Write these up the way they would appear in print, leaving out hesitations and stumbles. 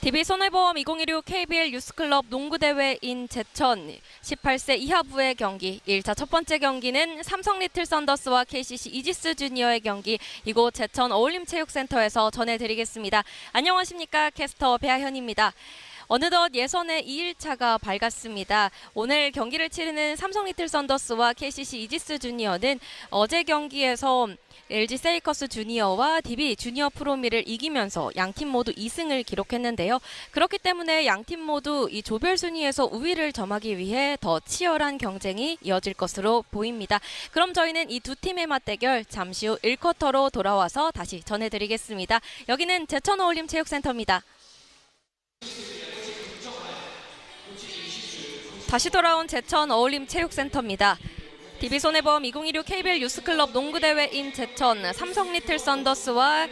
DB손해보험 2016 KBL 유스클럽 농구대회인 제천 18세 이하부의 경기 1차 첫 번째 경기는 삼성 리틀 썬더스와 KCC 이지스 주니어의 경기 이곳 제천 어울림체육센터에서 전해드리겠습니다. 안녕하십니까, 캐스터 배아현입니다. 어느덧 예선의 2일차가 밝았습니다. 오늘 경기를 치르는 삼성 리틀 썬더스와 KCC 이지스 주니어는 어제 경기에서 LG 세이커스 주니어와 DB 주니어 프로미를 이기면서 양팀 모두 2승을 기록했는데요. 그렇기 때문에 양팀 모두 이 조별 순위에서 우위를 점하기 위해 더 치열한 경쟁이 이어질 것으로 보입니다. 그럼 저희는 이 두 팀의 맞대결 잠시 후 1쿼터로 돌아와서 다시 전해드리겠습니다. 여기는 제천 어울림체육센터입니다. 다시 돌아온 제천 어울림체육센터입니다. DB손해보험 2016 KBL 유스클럽 농구대회인 제천 삼성 리틀 썬더스와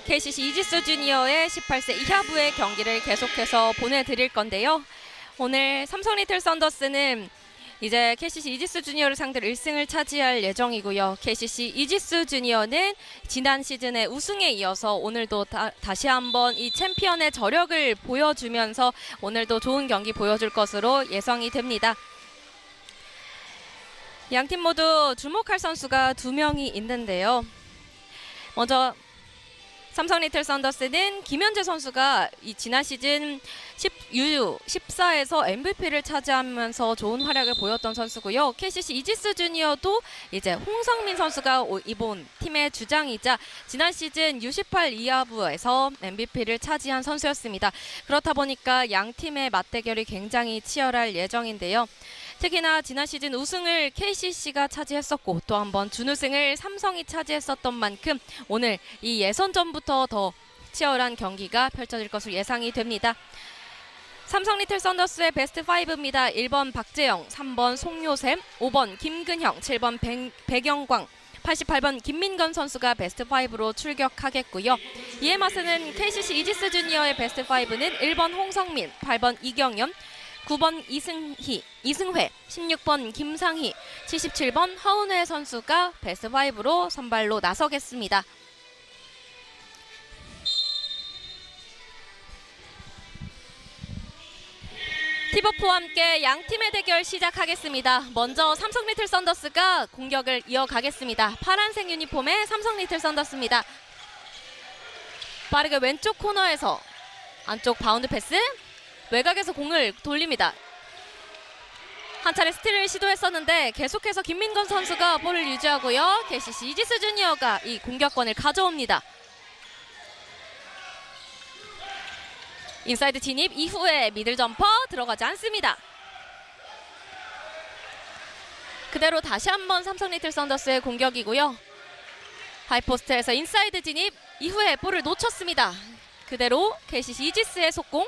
KCC 이지스 주니어의 18세 이하부의 경기를 계속해서 보내드릴 건데요. 오늘 삼성 리틀 썬더스는 이제 KCC 이지스 주니어를 상대로 1승을 차지할 예정이고요. KCC 이지스 주니어는 지난 시즌의 우승에 이어서 오늘도 다시 한번 이 챔피언의 저력을 보여주면서 오늘도 좋은 경기 보여줄 것으로 예상이 됩니다. 양팀 모두 주목할 선수가 2명이 있는데요. 먼저 삼성 리틀 썬더스는 김현재 선수가 이 지난 시즌 U14에서 MVP를 차지하면서 좋은 활약을 보였던 선수고요. KCC 이지스 주니어도 이제 홍성민 선수가 이번 팀의 주장이자 지난 시즌 U18 이하부에서 MVP를 차지한 선수였습니다. 그렇다 보니까 양 팀의 맞대결이 굉장히 치열할 예정인데요. 특히나 지난 시즌 우승을 KCC가 차지했었고 또 한 번 준우승을 삼성이 차지했었던 만큼 오늘 이 예선전부터 더 치열한 경기가 펼쳐질 것으로 예상이 됩니다. 삼성 리틀 썬더스의 베스트 5입니다. 1번 박재영, 3번 송요샘, 5번 김근형, 7번 백영광, 88번 김민건 선수가 베스트 5로 출격하겠고요. 이에 맞서는 KCC 이지스 주니어의 베스트 5는 1번 홍성민, 8번 이경연, 9번 이승회, 16번 김상희, 77번 하운회 선수가 베스트 5로 선발로 나서겠습니다. 팁오프와 함께 양팀의 대결 시작하겠습니다. 먼저 삼성 리틀 썬더스가 공격을 이어가겠습니다. 파란색 유니폼의 삼성 리틀 썬더스입니다. 빠르게 왼쪽 코너에서 안쪽 바운드 패스, 외곽에서 공을 돌립니다. 한 차례 스틸을 시도했었는데 계속해서 김민건 선수가 볼을 유지하고요. KCC 이지스 주니어가 이 공격권을 가져옵니다. 인사이드 진입 이후에 미들 점퍼 들어가지 않습니다. 그대로 다시 한번 삼성 리틀 썬더스의 공격이고요. 하이포스트에서 인사이드 진입 이후에 볼을 놓쳤습니다. 그대로 KCC 이지스의 속공.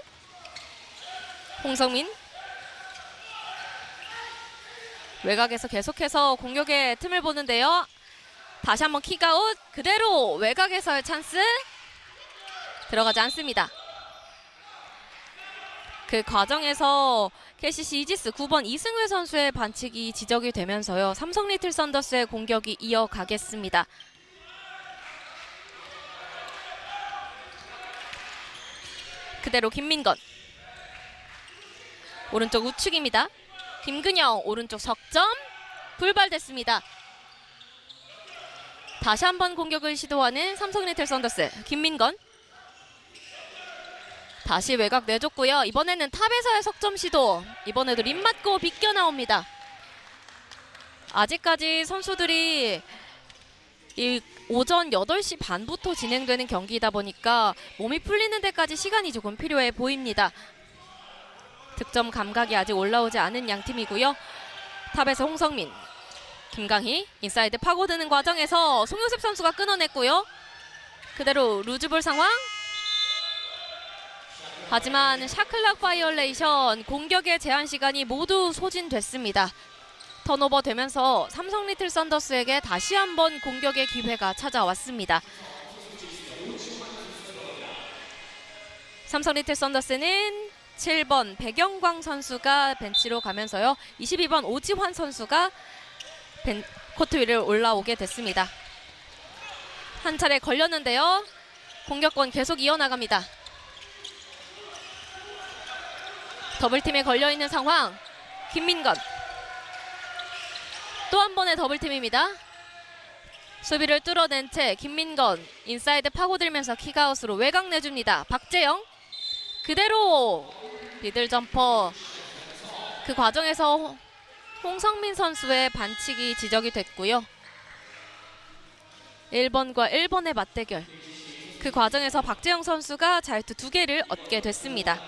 홍성민 외곽에서 계속해서 공격의 틈을 보는데요. 다시 한번 킥아웃, 그대로 외곽에서의 찬스 들어가지 않습니다. 그 과정에서 KCC 이지스 9번 이승회 선수의 반칙이 지적이 되면서요. 삼성 리틀 썬더스의 공격이 이어가겠습니다. 그대로 김민건 오른쪽 우측입니다. 김근영 오른쪽 석점 불발됐습니다. 다시 한번 공격을 시도하는 삼성 리틀 썬더스 김민건 다시 외곽 내줬고요. 이번에는 탑에서의 석점 시도, 이번에도 림 맞고 비껴 나옵니다. 아직까지 선수들이 이 오전 8시 반부터 진행되는 경기이다 보니까 몸이 풀리는 데까지 시간이 조금 필요해 보입니다. 득점 감각이 아직 올라오지 않은 양팀이고요. 탑에서 홍성민, 김강희 인사이드 파고드는 과정에서 송요셉 선수가 끊어냈고요. 그대로 루즈볼 상황. 하지만 샤클락 바이올레이션 공격의 제한 시간이 모두 소진됐습니다. 턴오버 되면서 삼성 리틀 썬더스에게 다시 한번 공격의 기회가 찾아왔습니다. 삼성 리틀 썬더스는 7번 백영광 선수가 벤치로 가면서요. 22번 오지환 선수가 코트 위를 올라오게 됐습니다. 한 차례 걸렸는데요. 공격권 계속 이어나갑니다. 더블팀에 걸려있는 상황. 김민건. 또 한 번의 더블팀입니다. 수비를 뚫어낸 채 김민건 인사이드 파고들면서 킥아웃으로 외곽 내줍니다. 박재영 그대로 미들 점퍼. 그 과정에서 홍성민 선수의 반칙이 지적이 됐고요. 1번과 1번의 맞대결. 그 과정에서 박재영 선수가 자유투 2개를 얻게 됐습니다.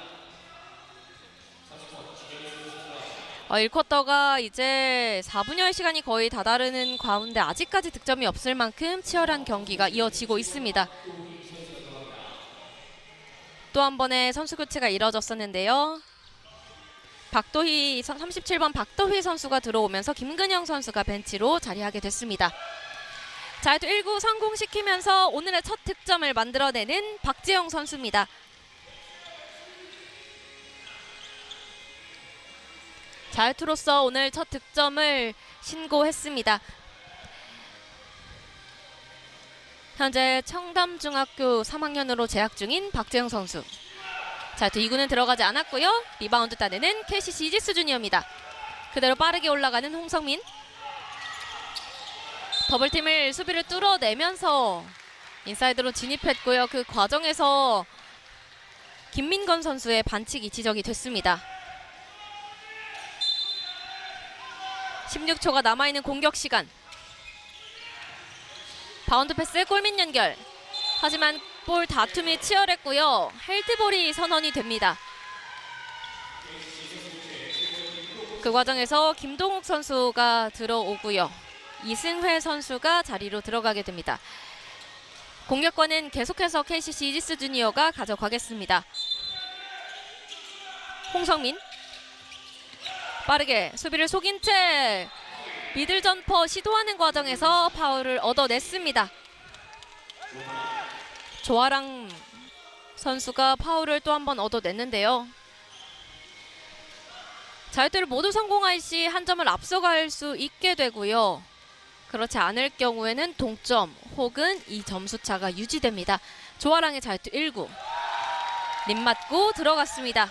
1쿼터가 이제 4분여의 시간이 거의 다다르는 가운데 아직까지 득점이 없을 만큼 치열한 경기가 이어지고 있습니다. 또 한 번의 선수 교체가 이뤄졌었는데요. 박도희 37번 박도희 선수가 들어오면서 김근영 선수가 벤치로 자리하게 됐습니다. 자유투 1구 성공시키면서 오늘의 첫 득점을 만들어내는 박재영 선수입니다. 자유투로서 오늘 첫 득점을 신고했습니다. 현재 청담중학교 3학년으로 재학 중인 박재영 선수. 자유투 2구는 들어가지 않았고요. 리바운드 따내는 KCC 이지스 주니어입니다. 그대로 빠르게 올라가는 홍성민. 더블팀을 수비를 뚫어내면서 인사이드로 진입했고요. 그 과정에서 김민건 선수의 반칙이 지적이 됐습니다. 16초가 남아있는 공격 시간. 바운드 패스 골밑 연결. 하지만 볼 다툼이 치열했고요. 헬드볼이 선언이 됩니다. 그 과정에서 김동욱 선수가 들어오고요. 이승회 선수가 자리로 들어가게 됩니다. 공격권은 계속해서 KCC 이지스 주니어가 가져가겠습니다. 홍성민. 빠르게 수비를 속인 채 미들 점퍼 시도하는 과정에서 파울을 얻어냈습니다. 조아랑 선수가 파울을 또 한 번 얻어냈는데요. 자유투를 모두 성공할 시 한 점을 앞서갈 수 있게 되고요. 그렇지 않을 경우에는 동점 혹은 이 점수차가 유지됩니다. 조아랑의 자유투 1구. 림 맞고 들어갔습니다.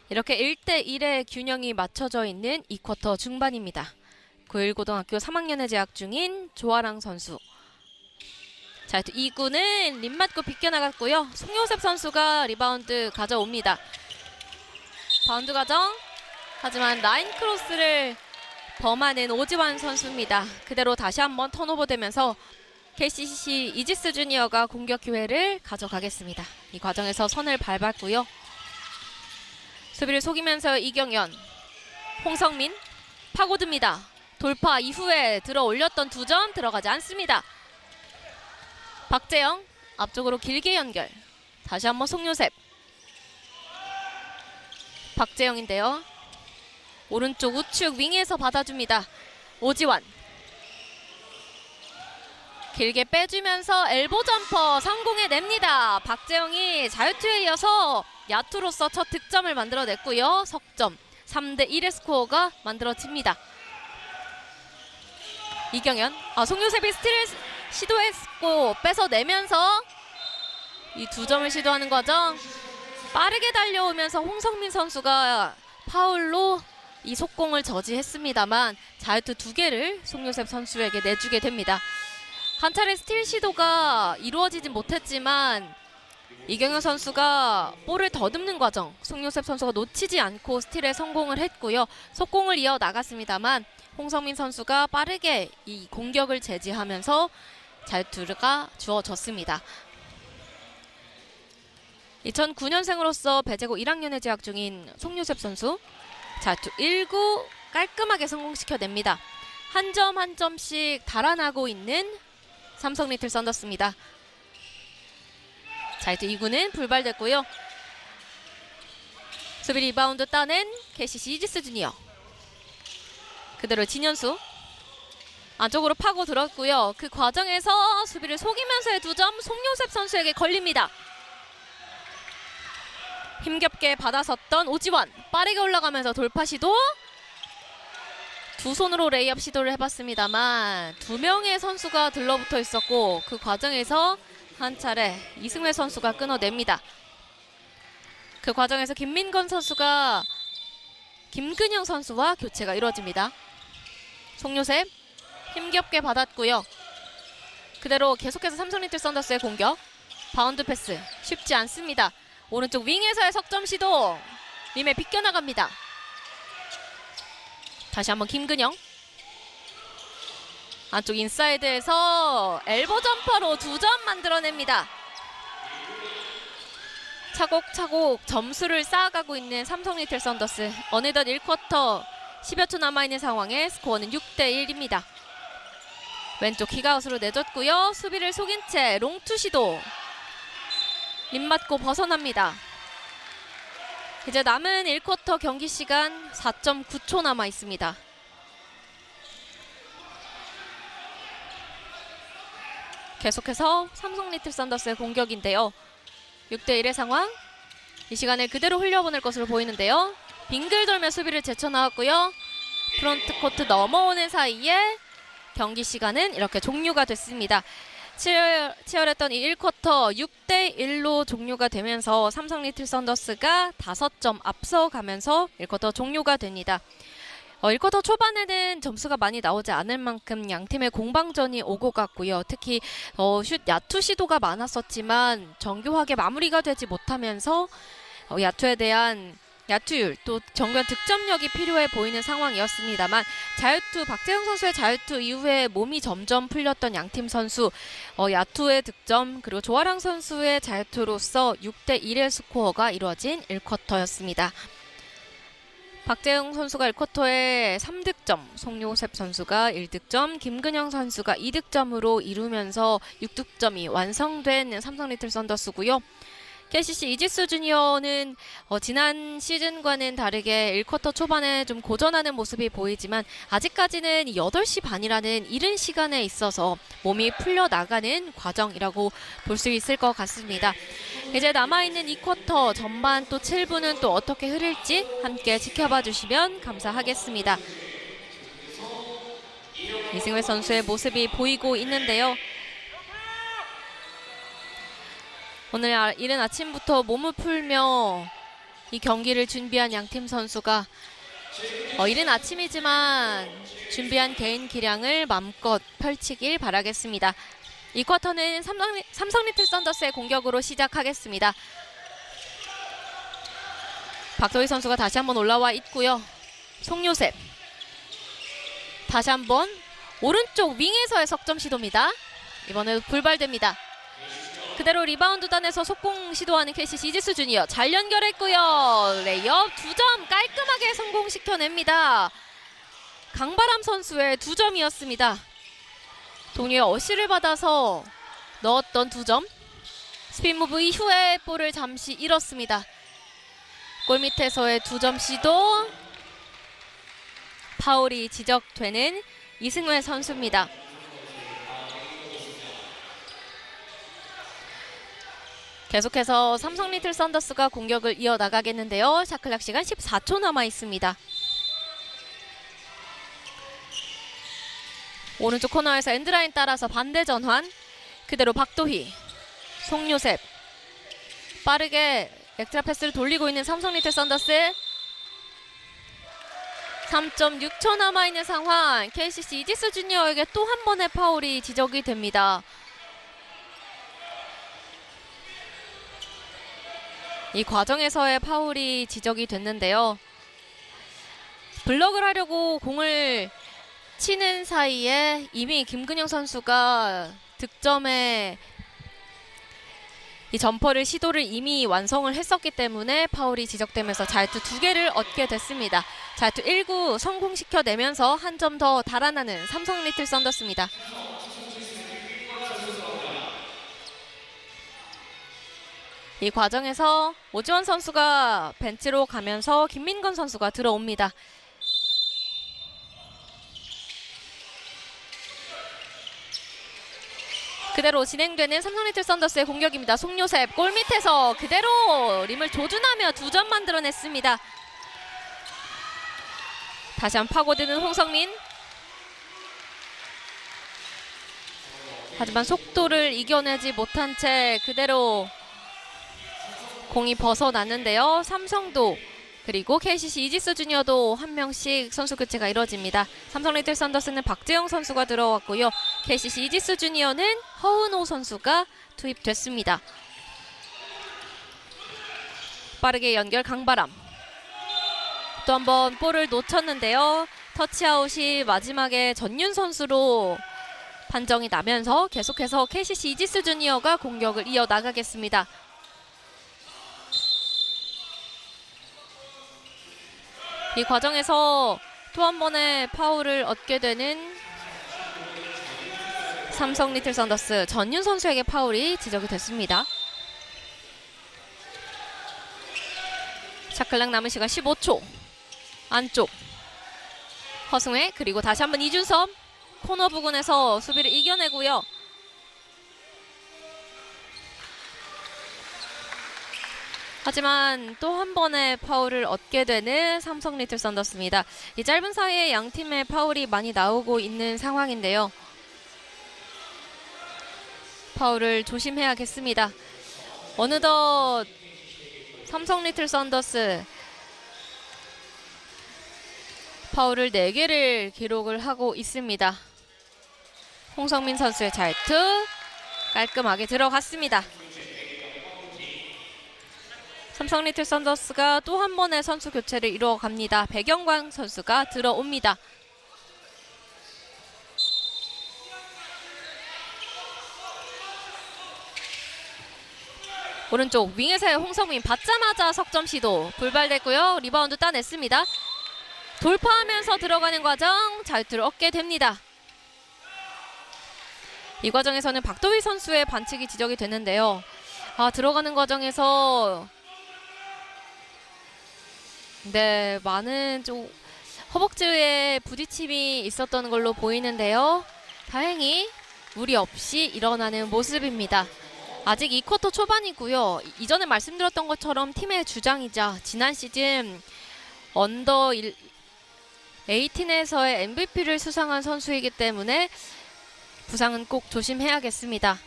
이렇게 1대1의 균형이 맞춰져 있는 2쿼터 중반입니다. 고일고등학교 3학년에 재학 중인 조아랑 선수. 자유투 2구는 림 맞고 비껴나갔고요. 송요셉 선수가 리바운드 가져옵니다. 바운드 과정. 하지만 라인 크로스를 범하는 오지환 선수입니다. 그대로 다시 한번 턴오버 되면서 KCC 이지스 주니어가 공격 기회를 가져가겠습니다. 이 과정에서 선을 밟았고요. 수비를 속이면서 이경연. 홍성민 파고듭니다. 돌파 이후에 들어 올렸던 2점 들어가지 않습니다. 박재영 앞쪽으로 길게 연결. 다시 한번 송요셉. 박재영인데요. 오른쪽 우측 윙에서 받아줍니다. 오지환. 길게 빼주면서 엘보 점퍼 성공해냅니다. 박재영이 자유투에 이어서 야투로서 첫 득점을 만들어냈고요. 석점 3대1의 스코어가 만들어집니다. 이경연. 송요셉이 스틸을 시도했고 뺏어내면서 이 2점을 시도하는 과정. 빠르게 달려오면서 홍성민 선수가 파울로 이 속공을 저지했습니다만 자유투 2개를 송요셉 선수에게 내주게 됩니다. 한 차례 스틸 시도가 이루어지진 못했지만 이경현 선수가 볼을 더듬는 과정 송요셉 선수가 놓치지 않고 스틸에 성공을 했고요. 속공을 이어 나갔습니다만 홍성민 선수가 빠르게 이 공격을 제지하면서 자유투가 주어졌습니다. 2009년생으로서 배제고 1학년에 재학 중인 송요셉 선수. 자유투 1구 깔끔하게 성공시켜냅니다. 한 점 한 점씩 달아나고 있는 삼성 리틀 썬더스입니다. 자유투 2구는 불발됐고요. 수비 리바운드 따낸 KCC 이지스 주니어. 그대로 진현수. 안쪽으로 파고 들었고요. 그 과정에서 수비를 속이면서의 2점 송요셉 선수에게 걸립니다. 힘겹게 받아섰던 오지환. 빠르게 올라가면서 돌파 시도. 두 손으로 레이업 시도를 해봤습니다만 2명의 선수가 들러붙어 있었고 그 과정에서 한 차례 이승회 선수가 끊어냅니다. 그 과정에서 김민건 선수가 김근영 선수와 교체가 이루어집니다. 송요셉 힘겹게 받았고요. 그대로 계속해서 삼성리틀 썬더스의 공격. 바운드 패스 쉽지 않습니다. 오른쪽 윙에서의 석점 시도. 림에 비껴나갑니다. 다시 한번 김근영. 안쪽 인사이드에서 엘보 점퍼로 2점 만들어냅니다. 차곡차곡 점수를 쌓아가고 있는 삼성리틀 썬더스. 어느덧 1쿼터 10여 초 남아있는 상황에 스코어는 6대1입니다. 왼쪽 킥아웃으로 내줬고요. 수비를 속인 채 롱투 시도. 림 맞고 벗어납니다. 이제 남은 1쿼터 경기 시간 4.9초 남아 있습니다. 계속해서 삼성리틀 썬더스의 공격인데요. 6대1의 상황. 이 시간을 그대로 흘려보낼 것으로 보이는데요. 빙글 돌며 수비를 제쳐나왔고요. 프론트 코트 넘어오는 사이에 경기 시간은 이렇게 종료가 됐습니다. 치열했던 이 1쿼터 6대1로 종료가 되면서 삼성리틀 썬더스가 5점 앞서가면서 1쿼터 종료가 됩니다. 1쿼터 초반에는 점수가 많이 나오지 않을 만큼 양팀의 공방전이 오고 갔고요. 특히 야투 시도가 많았었지만 정교하게 마무리가 되지 못하면서 야투에 대한 야투율 또 정교한 득점력이 필요해 보이는 상황이었습니다만 자유투 박재영 선수의 자유투 이후에 몸이 점점 풀렸던 양팀 선수 야투의 득점 그리고 조아랑 선수의 자유투로서 6대1의 스코어가 이루어진 1쿼터였습니다. 박재영 선수가 1쿼터에 3득점, 송요셉 선수가 1득점, 김근영 선수가 2득점으로 이루면서 6득점이 완성된 삼성리틀 썬더스고요. KCC 이지스 주니어는 지난 시즌과는 다르게 1쿼터 초반에 좀 고전하는 모습이 보이지만 아직까지는 8시 반이라는 이른 시간에 있어서 몸이 풀려나가는 과정이라고 볼 수 있을 것 같습니다. 이제 남아있는 2쿼터 전반 또 7분은 또 어떻게 흐를지 함께 지켜봐 주시면 감사하겠습니다. 이승회 선수의 모습이 보이고 있는데요. 오늘 이른 아침부터 몸을 풀며 이 경기를 준비한 양팀 선수가 이른 아침이지만 준비한 개인 기량을 마음껏 펼치길 바라겠습니다. 이 쿼터는 삼성리틀 썬더스의 공격으로 시작하겠습니다. 박도희 선수가 다시 한번 올라와 있고요. 송요셉 다시 한번 오른쪽 윙에서의 석점 시도입니다. 이번에도 불발됩니다. 그대로 리바운드단에서 속공 시도하는 KCC 이지스 주니어 잘 연결했고요. 레이업 2점 깔끔하게 성공시켜냅니다. 강바람 선수의 2점이었습니다. 동료의 어시를 받아서 넣었던 2점. 스핀 무브 이후에 볼을 잠시 잃었습니다. 골 밑에서의 2점 시도. 파울이 지적되는 이승회 선수입니다. 계속해서 삼성리틀 썬더스가 공격을 이어나가겠는데요. 샷클락 시간 14초 남아 있습니다. 오른쪽 코너에서 엔드라인 따라서 반대 전환. 그대로 박도희, 송요셉. 빠르게 엑스트라 패스를 돌리고 있는 삼성리틀 썬더스. 3.6초 남아있는 상황. KCC 이지스 주니어에게 또 한 번의 파울이 지적이 됩니다. 이 과정에서의 파울이 지적이 됐는데요. 블럭을 하려고 공을 치는 사이에 이미 김근영 선수가 득점에 이 점퍼를 시도를 이미 완성을 했었기 때문에 파울이 지적되면서 자유투 2개를 얻게 됐습니다. 자유투 1구 성공시켜내면서 한 점 더 달아나는 삼성리틀 썬더스입니다. 이 과정에서 오지원 선수가 벤치로 가면서 김민건 선수가 들어옵니다. 그대로 진행되는 삼성리틀 썬더스의 공격입니다. 송요셉 골 밑에서 그대로 림을 조준하며 2점 만들어냈습니다. 다시 한번 파고드는 홍성민. 하지만 속도를 이겨내지 못한 채 그대로 공이 벗어났는데요. 삼성도 그리고 KCC 이지스 주니어도 한 명씩 선수 교체가 이뤄집니다. 삼성 리틀 썬더스는 박재영 선수가 들어왔고요. KCC 이지스 주니어는 허은호 선수가 투입됐습니다. 빠르게 연결 강바람. 또 한 번 볼을 놓쳤는데요. 터치아웃이 마지막에 전윤 선수로 판정이 나면서 계속해서 KCC 이지스 주니어가 공격을 이어나가겠습니다. 이 과정에서 또 한 번의 파울을 얻게 되는 삼성 리틀 썬더스, 전윤 선수에게 파울이 지적이 됐습니다. 샤클락 남은 시간 15초. 안쪽 허승회, 그리고 다시 한번 이준섭. 코너 부근에서 수비를 이겨내고요. 하지만 또 한 번의 파울을 얻게 되는 삼성 리틀 썬더스입니다. 이 짧은 사이에 양 팀의 파울이 많이 나오고 있는 상황인데요. 파울을 조심해야겠습니다. 어느덧 삼성 리틀 썬더스 파울을 4개를 기록을 하고 있습니다. 홍성민 선수의 잘투 깔끔하게 들어갔습니다. 삼성 리틀 썬더스가 또 한 번의 선수 교체를 이루어갑니다. 백영광 선수가 들어옵니다. 오른쪽 윙에서의 홍성민 받자마자 석점 시도 불발됐고요. 리바운드 따냈습니다. 돌파하면서 들어가는 과정 자유투를 얻게 됩니다. 이 과정에서는 박도희 선수의 반칙이 지적이 됐는데요. 들어가는 과정에서 많은 좀 허벅지에 부딪힘이 있었던 걸로 보이는데요. 다행히 무리 없이 일어나는 모습입니다. 아직 2쿼터 초반이고요. 이전에 말씀드렸던 것처럼 팀의 주장이자 지난 시즌 언더 18에서의 MVP를 수상한 선수이기 때문에 부상은 꼭 조심해야겠습니다.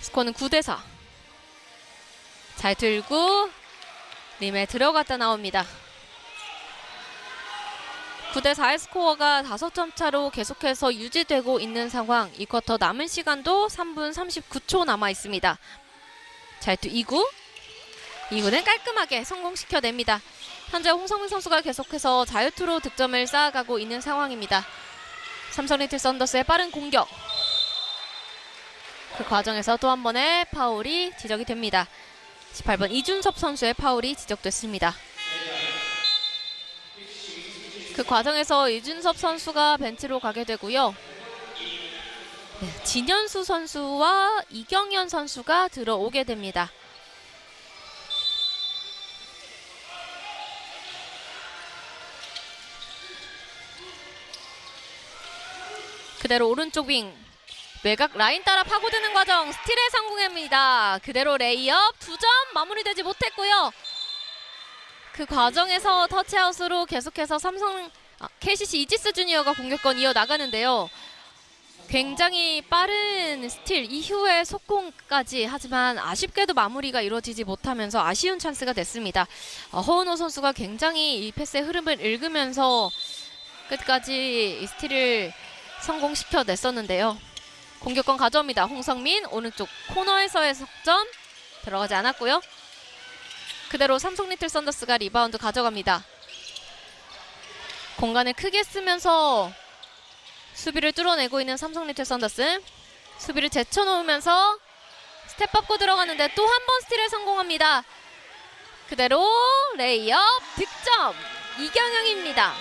스코어는 9대4. 잘 들고 림에 들어갔다 나옵니다. 9대4의 스코어가 5점 차로 계속해서 유지되고 있는 상황. 2쿼터 남은 시간도 3분 39초 남아 있습니다. 잘투 2구는 깔끔하게 성공시켜냅니다. 현재 홍성민 선수가 계속해서 자유투로 득점을 쌓아가고 있는 상황입니다. 삼성 리틀 썬더스의 빠른 공격. 그 과정에서 또 한 번의 파울이 지적이 됩니다. 18번 이준섭 선수의 파울이 지적됐습니다. 그 과정에서 이준섭 선수가 벤치로 가게 되고요. 진현수 선수와 이경현 선수가 들어오게 됩니다. 그대로 오른쪽 윙 외곽 라인 따라 파고드는 과정 스틸에 성공합니다. 그대로 레이업 2점 마무리되지 못했고요. 그 과정에서 터치아웃으로 계속해서 KCC 이지스 주니어가 공격권 이어나가는데요. 굉장히 빠른 스틸 이후에 속공까지, 하지만 아쉽게도 마무리가 이루어지지 못하면서 아쉬운 찬스가 됐습니다. 허은호 선수가 굉장히 이 패스의 흐름을 읽으면서 끝까지 이 스틸을 성공시켜냈었는데요. 공격권 가져옵니다. 홍성민 오른쪽 코너에서의 석점 들어가지 않았고요. 그대로 삼성 리틀 썬더스가 리바운드 가져갑니다. 공간을 크게 쓰면서 수비를 뚫어내고 있는 삼성 리틀 썬더스. 수비를 제쳐놓으면서 스텝 밟고 들어가는데 또 한 번 스틸에 성공합니다. 그대로 레이업 득점 이경영입니다.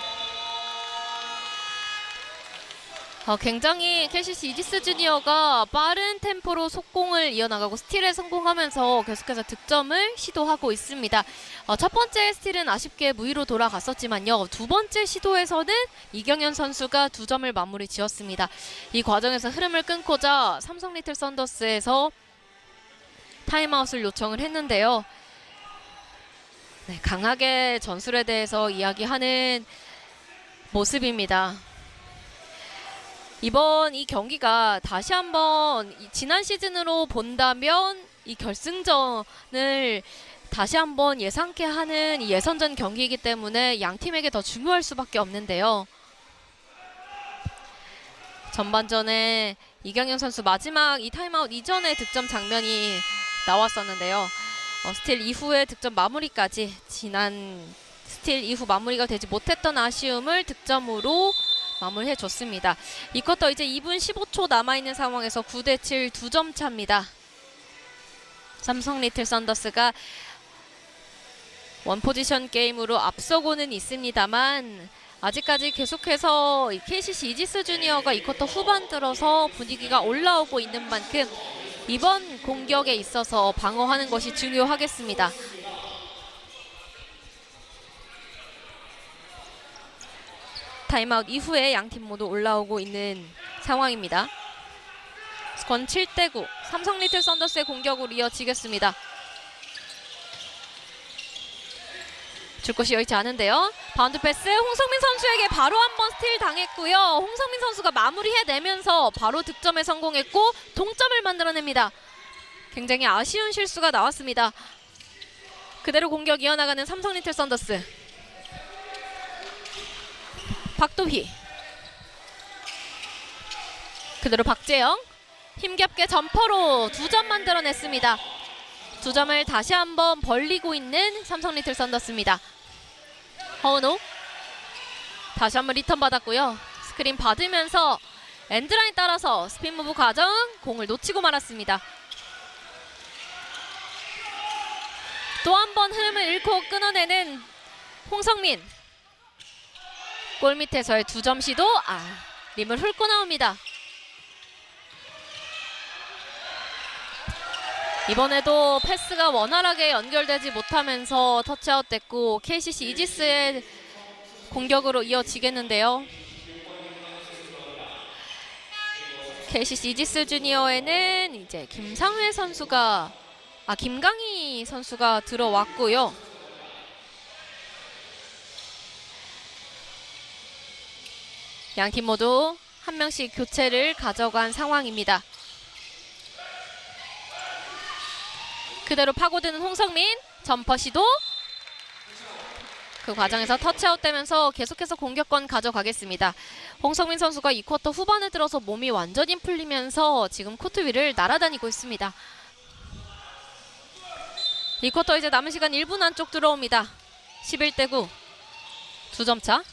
굉장히 KCC 이지스 주니어가 빠른 템포로 속공을 이어나가고 스틸에 성공하면서 계속해서 득점을 시도하고 있습니다. 첫 번째 스틸은 아쉽게 무위로 돌아갔었지만요. 두 번째 시도에서는 이경현 선수가 2점을 마무리 지었습니다. 이 과정에서 흐름을 끊고자 삼성 리틀 썬더스에서 타임아웃을 요청을 했는데요. 강하게 전술에 대해서 이야기하는 모습입니다. 이번 이 경기가 다시 한번 지난 시즌으로 본다면 이 결승전을 다시 한번 예상케 하는 이 예선전 경기이기 때문에 양 팀에게 더 중요할 수밖에 없는데요. 전반전에 이경현 선수 마지막 이 타임아웃 이전에 득점 장면이 나왔었는데요. 스틸 이후의 득점 마무리까지 지난 스틸 이후 마무리가 되지 못했던 아쉬움을 득점으로 마무리해줬습니다. 이 쿼터 이제 2분 15초 남아있는 상황에서 9대7 2점 차입니다. 삼성 리틀 썬더스가 원포지션 게임으로 앞서고는 있습니다만 아직까지 계속해서 KCC 이지스 주니어가 이 쿼터 후반 들어서 분위기가 올라오고 있는 만큼 이번 공격에 있어서 방어하는 것이 중요하겠습니다. 타임아웃 이후에 양팀 모두 올라오고 있는 상황입니다. 스코어는 7대9 삼성 리틀 썬더스의 공격으로 이어지겠습니다. 줄 곳이 여의치 않은데요. 바운드 패스 홍성민 선수에게 바로 한번 스틸 당했고요. 홍성민 선수가 마무리해내면서 바로 득점에 성공했고 동점을 만들어냅니다. 굉장히 아쉬운 실수가 나왔습니다. 그대로 공격 이어나가는 삼성 리틀 썬더스. 박도희. 그대로 박재영. 힘겹게 점퍼로 2점 만들어냈습니다. 2점을 다시 한번 벌리고 있는 삼성 리틀 썬더스입니다. 허은호 다시 한번 리턴 받았고요. 스크린 받으면서 엔드라인 따라서 스핀 무브 과정 공을 놓치고 말았습니다. 또 한 번 흐름을 잃고 끊어내는 홍성민. 골밑에서의 2점 시도 림을 훑고 나옵니다. 이번에도 패스가 원활하게 연결되지 못하면서 터치아웃 됐고 KCC 이지스의 공격으로 이어지겠는데요. KCC 이지스 주니어에는 이제 김상회 선수가 김강희 선수가 들어왔고요. 양팀 모두 한 명씩 교체를 가져간 상황입니다. 그대로 파고드는 홍성민. 점퍼 시도. 그 과정에서 터치아웃 되면서 계속해서 공격권 가져가겠습니다. 홍성민 선수가 이 쿼터 후반에 들어서 몸이 완전히 풀리면서 지금 코트 위를 날아다니고 있습니다. 이 쿼터 이제 남은 시간 1분 안쪽 들어옵니다. 11대9 2점 차.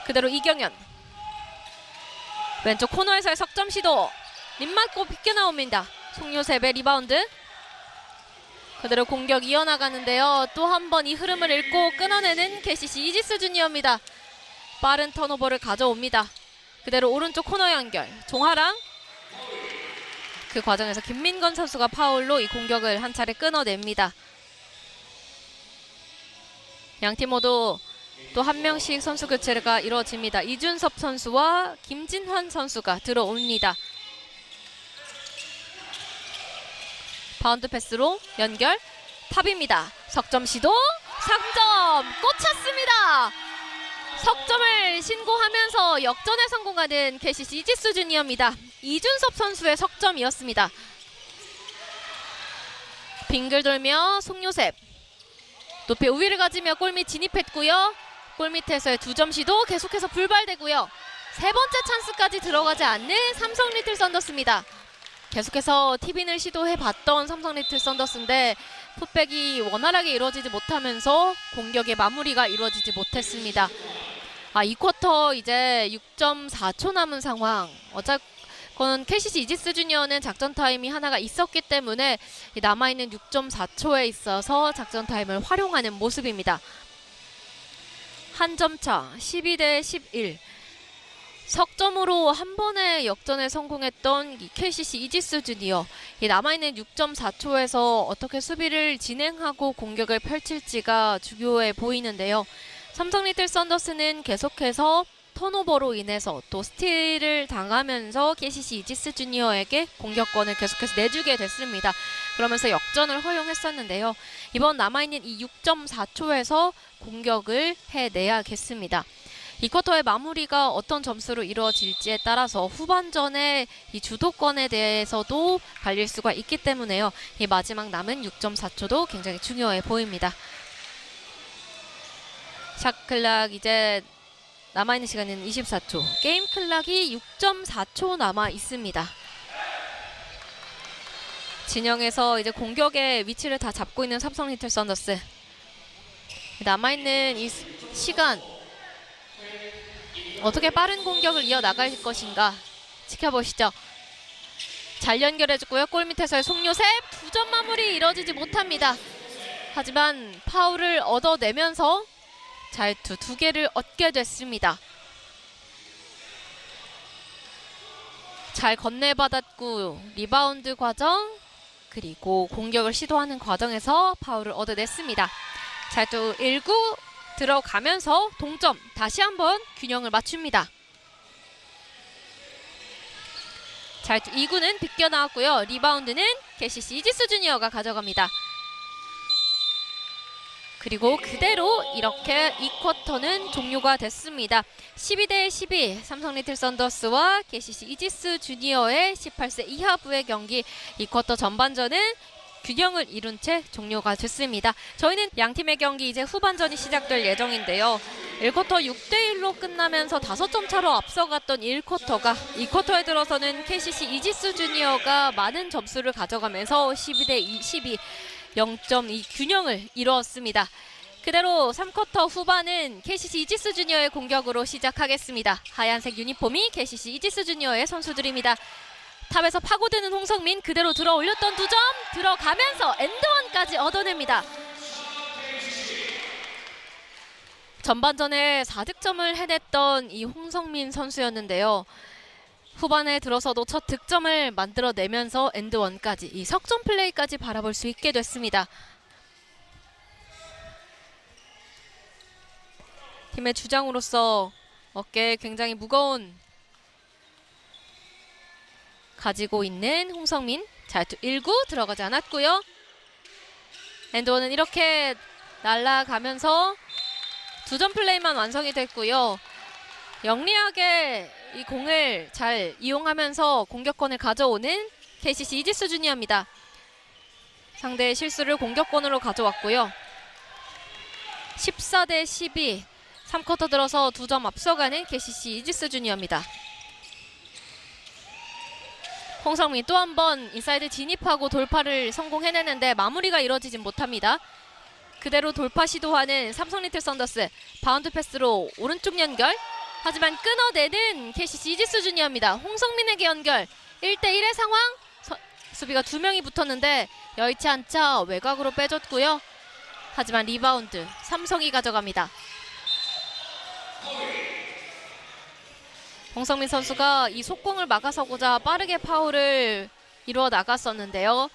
그대로 이경현. 왼쪽 코너에서의 석점 시도. 림 맞고 빗겨나옵니다. 송요셉의 리바운드. 그대로 공격 이어나가는데요. 또 한 번 이 흐름을 읽고 끊어내는 KCC 이지스 주니어입니다. 빠른 턴오버를 가져옵니다. 그대로 오른쪽 코너 연결. 종하랑. 그 과정에서 김민건 선수가 파울로 이 공격을 한 차례 끊어냅니다. 양팀 모두 또 한 명씩 선수 교체가 이루어집니다. 이준섭 선수와 김진환 선수가 들어옵니다. 바운드 패스로 연결. 탑입니다. 석점 시도. 3점 꽂혔습니다. 석점을 신고하면서 역전에 성공하는 KCC 이지스 주니어입니다. 이준섭 선수의 석점이었습니다. 빙글 돌며 송요셉. 높이 우위를 가지며 골밑 진입했고요. 골밑에서의 2점 시도 계속해서 불발되고요. 세 번째 찬스까지 들어가지 않는 삼성 리틀 썬더스입니다. 계속해서 티빈을 시도해봤던 삼성 리틀 썬더스인데 풋백이 원활하게 이루어지지 못하면서 공격의 마무리가 이루어지지 못했습니다. 이 쿼터 이제 6.4초 남은 상황. 어쨌건 KCC 이지스 주니어는 작전 타임이 하나가 있었기 때문에 남아있는 6.4초에 있어서 작전 타임을 활용하는 모습입니다. 한 점 차 12대11. 석점으로 한 번의 역전에 성공했던 이 KCC 이지스 주니어. 남아있는 6.4초에서 어떻게 수비를 진행하고 공격을 펼칠지가 중요해 보이는데요. 삼성 리틀 썬더스는 계속해서 턴오버로 인해서 또 스틸을 당하면서 KCC 이지스 주니어에게 공격권을 계속해서 내주게 됐습니다. 그러면서 역전을 허용했었는데요. 이번 남아있는 이 6.4초에서 공격을 해내야겠습니다. 이 쿼터의 마무리가 어떤 점수로 이루어질지에 따라서 후반전의 이 주도권에 대해서도 갈릴 수가 있기 때문에요. 이 마지막 남은 6.4초도 굉장히 중요해 보입니다. 샷 클락 이제 남아있는 시간은 24초. 게임 클락이 6.4초 남아 있습니다. 진영에서 이제 공격의 위치를 다 잡고 있는 삼성 리틀 썬더스. 남아있는 이 시간 어떻게 빠른 공격을 이어나갈 것인가 지켜보시죠. 잘 연결해주고요. 골 밑에서의 송요셉 2점 마무리 이뤄지지 못합니다. 하지만 파울을 얻어내면서 자유투 2개를 얻게 됐습니다. 잘 건네받았고 리바운드 과정 그리고 공격을 시도하는 과정에서 파울을 얻어냈습니다. 자유투 1구 들어가면서 동점 다시 한번 균형을 맞춥니다. 자유투 2구는 비껴나왔고요. 리바운드는 KCC 이지스 주니어가 가져갑니다. 그리고 그대로 이렇게 이 쿼터는 종료가 됐습니다. 12대 12 삼성 리틀 썬더스와 KCC 이지스 주니어의 18세 이하부의 경기 이 쿼터 전반전은 균형을 이룬 채 종료가 됐습니다. 저희는 양팀의 경기 이제 후반전이 시작될 예정인데요. 1쿼터 6대1로 끝나면서 5점 차로 앞서갔던 1쿼터가 2쿼터에 들어서는 KCC 이지스 주니어가 많은 점수를 가져가면서 12대 12 0.2 균형을 이루었습니다. 그대로 3쿼터 후반은 KCC 이지스 주니어의 공격으로 시작하겠습니다. 하얀색 유니폼이 KCC 이지스 주니어의 선수들입니다. 탑에서 파고드는 홍성민 그대로 들어 올렸던 2점 들어가면서 엔드원까지 얻어냅니다. 전반전에 4득점을 해냈던 이 홍성민 선수였는데요. 후반에 들어서도 첫 득점을 만들어내면서 엔드원까지 이 석점 플레이까지 바라볼 수 있게 됐습니다. 팀의 주장으로서 어깨에 굉장히 무거운 가지고 있는 홍성민. 자유투 1구 들어가지 않았고요. 엔드원은 이렇게 날아가면서 2점 플레이만 완성이 됐고요. 영리하게 이 공을 잘 이용하면서 공격권을 가져오는 KCC 이지스 주니어입니다. 상대의 실수를 공격권으로 가져왔고요. 14대 12 3쿼터 들어서 2점 앞서가는 KCC 이지스 주니어입니다. 홍성민 또 한 번 인사이드 진입하고 돌파를 성공해내는데 마무리가 이루어지진 못합니다. 그대로 돌파 시도하는 삼성 리틀 썬더스. 바운드 패스로 오른쪽 연결. 하지만 끊어내는 KCC 이지스 주니어입니다. 홍성민에게 연결. 1대1의 상황. 수비가 2명이 붙었는데 여의치 않자 외곽으로 빼줬고요. 하지만 리바운드 삼성이 가져갑니다. 홍성민 선수가 이 속공을 막아서고자 빠르게 파울을 이루어 나갔었는데요.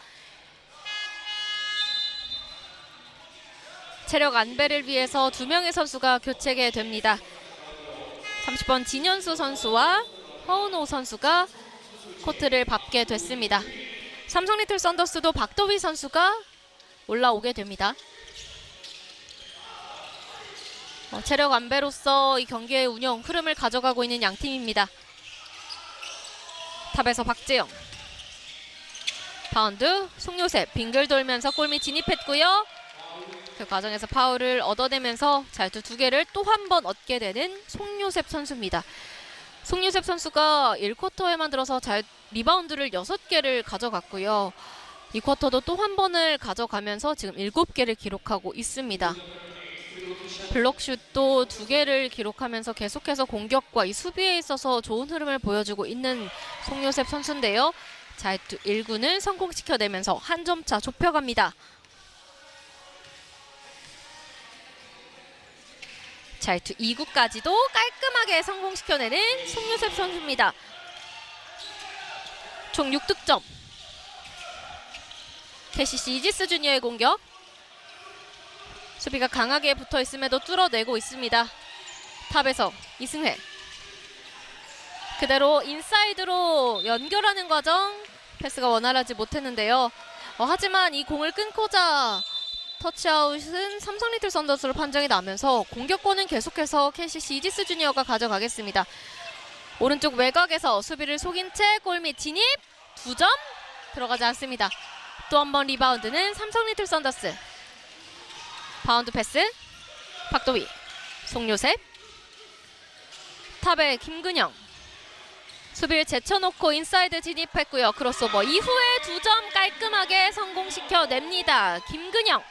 체력 안배를 위해서 2명의 선수가 교체가 됩니다. 30번 진현수 선수와 허은호 선수가 코트를 밟게 됐습니다. 삼성 리틀 썬더스도 박도휘 선수가 올라오게 됩니다. 체력 안배로서 이 경기의 운영 흐름을 가져가고 있는 양 팀입니다. 탑에서 박재영. 바운드 송요셉 빙글 돌면서 골밑 진입했고요. 그 과정에서 파울을 얻어내면서 자유투 2개를 또 한 번 얻게 되는 송요셉 선수입니다. 송요셉 선수가 1쿼터에만 들어서 리바운드를 6개를 가져갔고요. 2쿼터도 또 한 번을 가져가면서 지금 7개를 기록하고 있습니다. 블록슛도 2개를 기록하면서 계속해서 공격과 이 수비에 있어서 좋은 흐름을 보여주고 있는 송요셉 선수인데요. 자유투 1구는 성공시켜내면서 한 점 차 좁혀갑니다. 자유투 2구까지도 깔끔하게 성공시켜내는 송요셉 선수입니다. 총 6득점. KCC 이지스 주니어의 공격. 수비가 강하게 붙어있음에도 뚫어내고 있습니다. 탑에서 이승회. 그대로 인사이드로 연결하는 과정 패스가 원활하지 못했는데요. 하지만 이 공을 끊고자 터치아웃은 삼성 리틀 썬더스로 판정이 나면서 공격권은 계속해서 KCC 이지스 주니어가 가져가겠습니다. 오른쪽 외곽에서 수비를 속인 채 골밑 진입 2점 들어가지 않습니다. 또 한 번 리바운드는 삼성 리틀 썬더스. 바운드 패스 박도희, 송요셉, 탑에 김근영. 수비를 제쳐놓고 인사이드 진입했고요. 크로스오버 이후에 2점 깔끔하게 성공시켜냅니다. 김근영.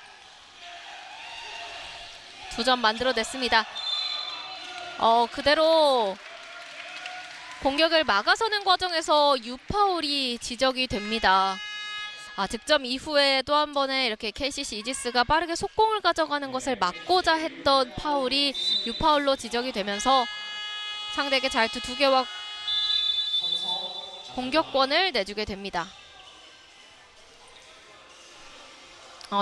2점 만들어냈습니다. 그대로 공격을 막아서는 과정에서 유파울이 지적이 됩니다. 득점 이후에 또 한 번에 이렇게 KCC 이지스가 빠르게 속공을 가져가는 것을 막고자 했던 파울이 유파울로 지적이 되면서 상대에게 자유투 2개와 공격권을 내주게 됩니다.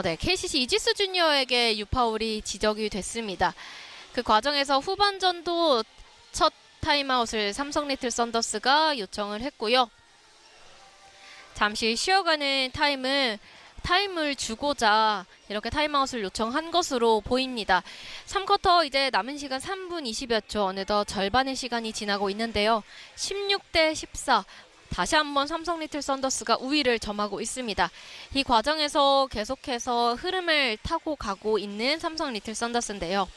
네, KCC 이지스 주니어에게 유파울이 지적이 됐습니다. 그 과정에서 후반전도 첫 타임아웃을 삼성 리틀 썬더스가 요청을 했고요. 잠시 쉬어가는 타임을 주고자 이렇게 타임아웃을 요청한 것으로 보입니다. 3쿼터 이제 남은 시간 3분 20여 초, 어느덧 절반의 시간이 지나고 있는데요. 16대 14. 다시 한번 삼성 리틀 썬더스가 우위를 점하고 있습니다. 이 과정에서 계속해서 흐름을 타고 가고 있는 삼성 리틀 썬더스인데요.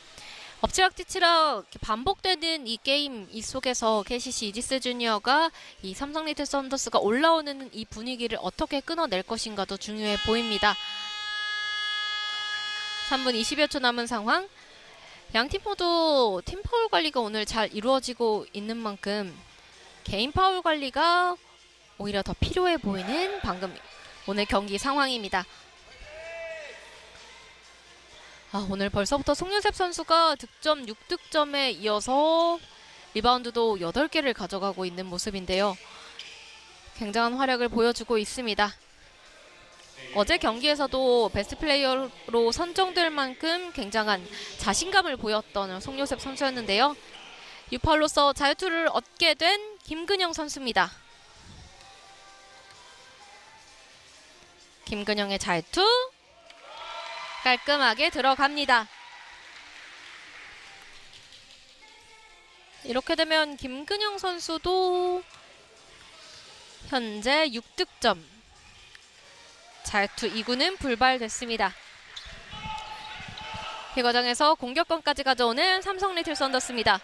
엎치락뒤치락 반복되는 이 게임 이 속에서 KCC 이지스 주니어가 이 삼성 리틀 썬더스가 올라오는 이 분위기를 어떻게 끊어낼 것인가도 중요해 보입니다. 3분 20여 초 남은 상황. 양팀 모두 팀 파울 관리가 오늘 잘 이루어지고 있는 만큼 개인 파울 관리가 오히려 더 필요해 보이는 방금 오늘 경기 상황입니다. 오늘 벌써부터 송윤셉 선수가 득점 6득점에 이어서 리바운드도 8개를 가져가고 있는 모습인데요. 굉장한 활약을 보여주고 있습니다. 어제 경기에서도 베스트 플레이어로 선정될 만큼 굉장한 자신감을 보였던 송윤셉 선수였는데요. 유파울로서 자유투를 얻게 된 김근영 선수입니다. 김근영의 자유투 깔끔하게 들어갑니다. 이렇게 되면 김근영 선수도 현재 6득점. 자유투 2구는 불발됐습니다. 이 과정에서 공격권까지 가져오는 삼성 리틀 썬더스입니다.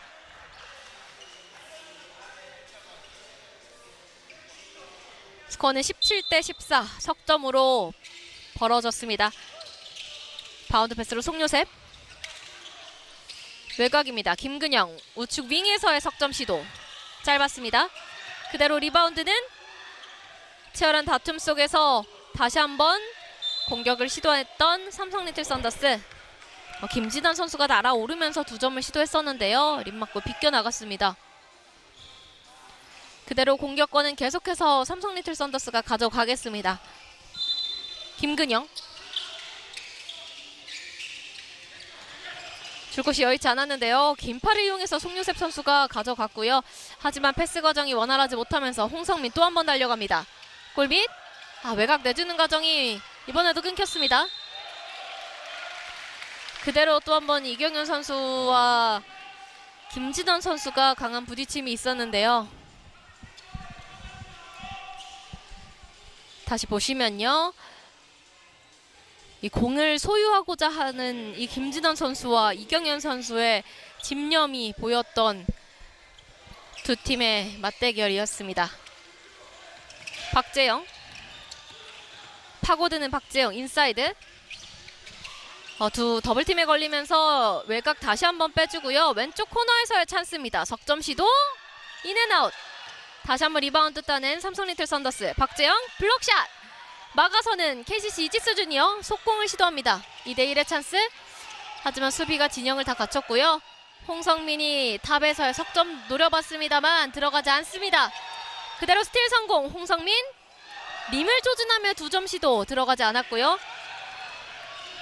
스코어는 17대 14 석점으로 벌어졌습니다. 바운드 패스로 송요셉. 외곽입니다. 김근영 우측 윙에서의 석점 시도 짧았습니다. 그대로 리바운드는 치열한 다툼 속에서 다시 한번 공격을 시도했던 삼성 리틀 썬더스. 김진환 선수가 날아오르면서 2점을 시도했었는데요. 림 맞고 비껴나갔습니다. 그대로 공격권은 계속해서 삼성 리틀 썬더스가 가져가겠습니다. 김근영. 줄 곳이 여의치 않았는데요. 긴팔을 이용해서 송유셉 선수가 가져갔고요. 하지만 패스 과정이 원활하지 못하면서 홍성민 또 한 번 달려갑니다. 골밑. 외곽 내주는 과정이 이번에도 끊겼습니다. 그대로 또 한 번 이경윤 선수와 김진원 선수가 강한 부딪힘이 있었는데요. 다시 보시면요. 이 공을 소유하고자 하는 이 김진원 선수와 이경현 선수의 집념이 보였던 두 팀의 맞대결이었습니다. 박재영. 파고드는 박재영 인사이드. 두 더블팀에 걸리면서 외곽 다시 한번 빼주고요. 왼쪽 코너에서의 찬스입니다. 석점 시도 인앤아웃. 다시 한번 리바운드 따낸 삼성 리틀 썬더스. 박재영 블록샷. 막아서는 KCC 이지스 주니어 속공을 시도합니다. 2대1의 찬스. 하지만 수비가 진영을 다 갖췄고요. 홍성민이 탑에서의 석점 노려봤습니다만 들어가지 않습니다. 그대로 스틸 성공. 홍성민 림을 조준하며 2점 시도 들어가지 않았고요.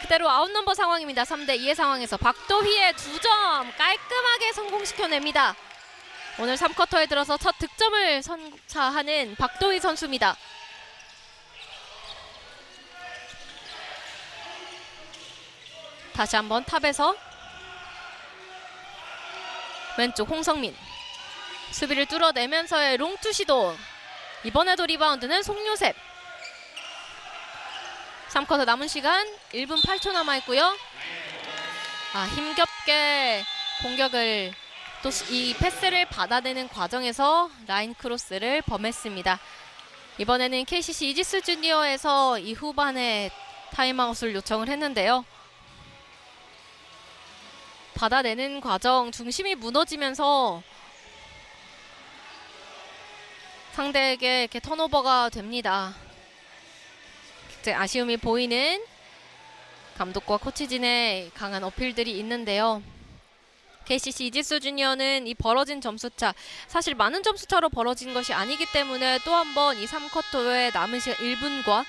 그대로 아웃 넘버 상황입니다. 3대2의 상황에서 박도희의 2점 깔끔하게 성공시켜냅니다. 오늘 3쿼터에 들어서 첫 득점을 선사하는 박도희 선수입니다. 다시 한번 탑에서 왼쪽 홍성민. 수비를 뚫어내면서의 롱투 시도. 이번에도 리바운드는 송요셉. 3쿼터 남은 시간 1분 8초 남아있고요. 힘겹게 공격을 또 이 패스를 받아내는 과정에서 라인 크로스를 범했습니다. 이번에는 KCC 이지스 주니어에서 이 후반에 타임아웃을 요청을 했는데요. 받아내는 과정 중심이 무너지면서 상대에게 이렇게 턴오버가 됩니다. 이제 아쉬움이 보이는 감독과 코치진의 강한 어필들이 있는데요. KCC 이지스 주니어는 이 벌어진 점수차, 사실 많은 점수차로 벌어진 것이 아니기 때문에 또 한 번 이 3쿼터의 남은 시간 1분과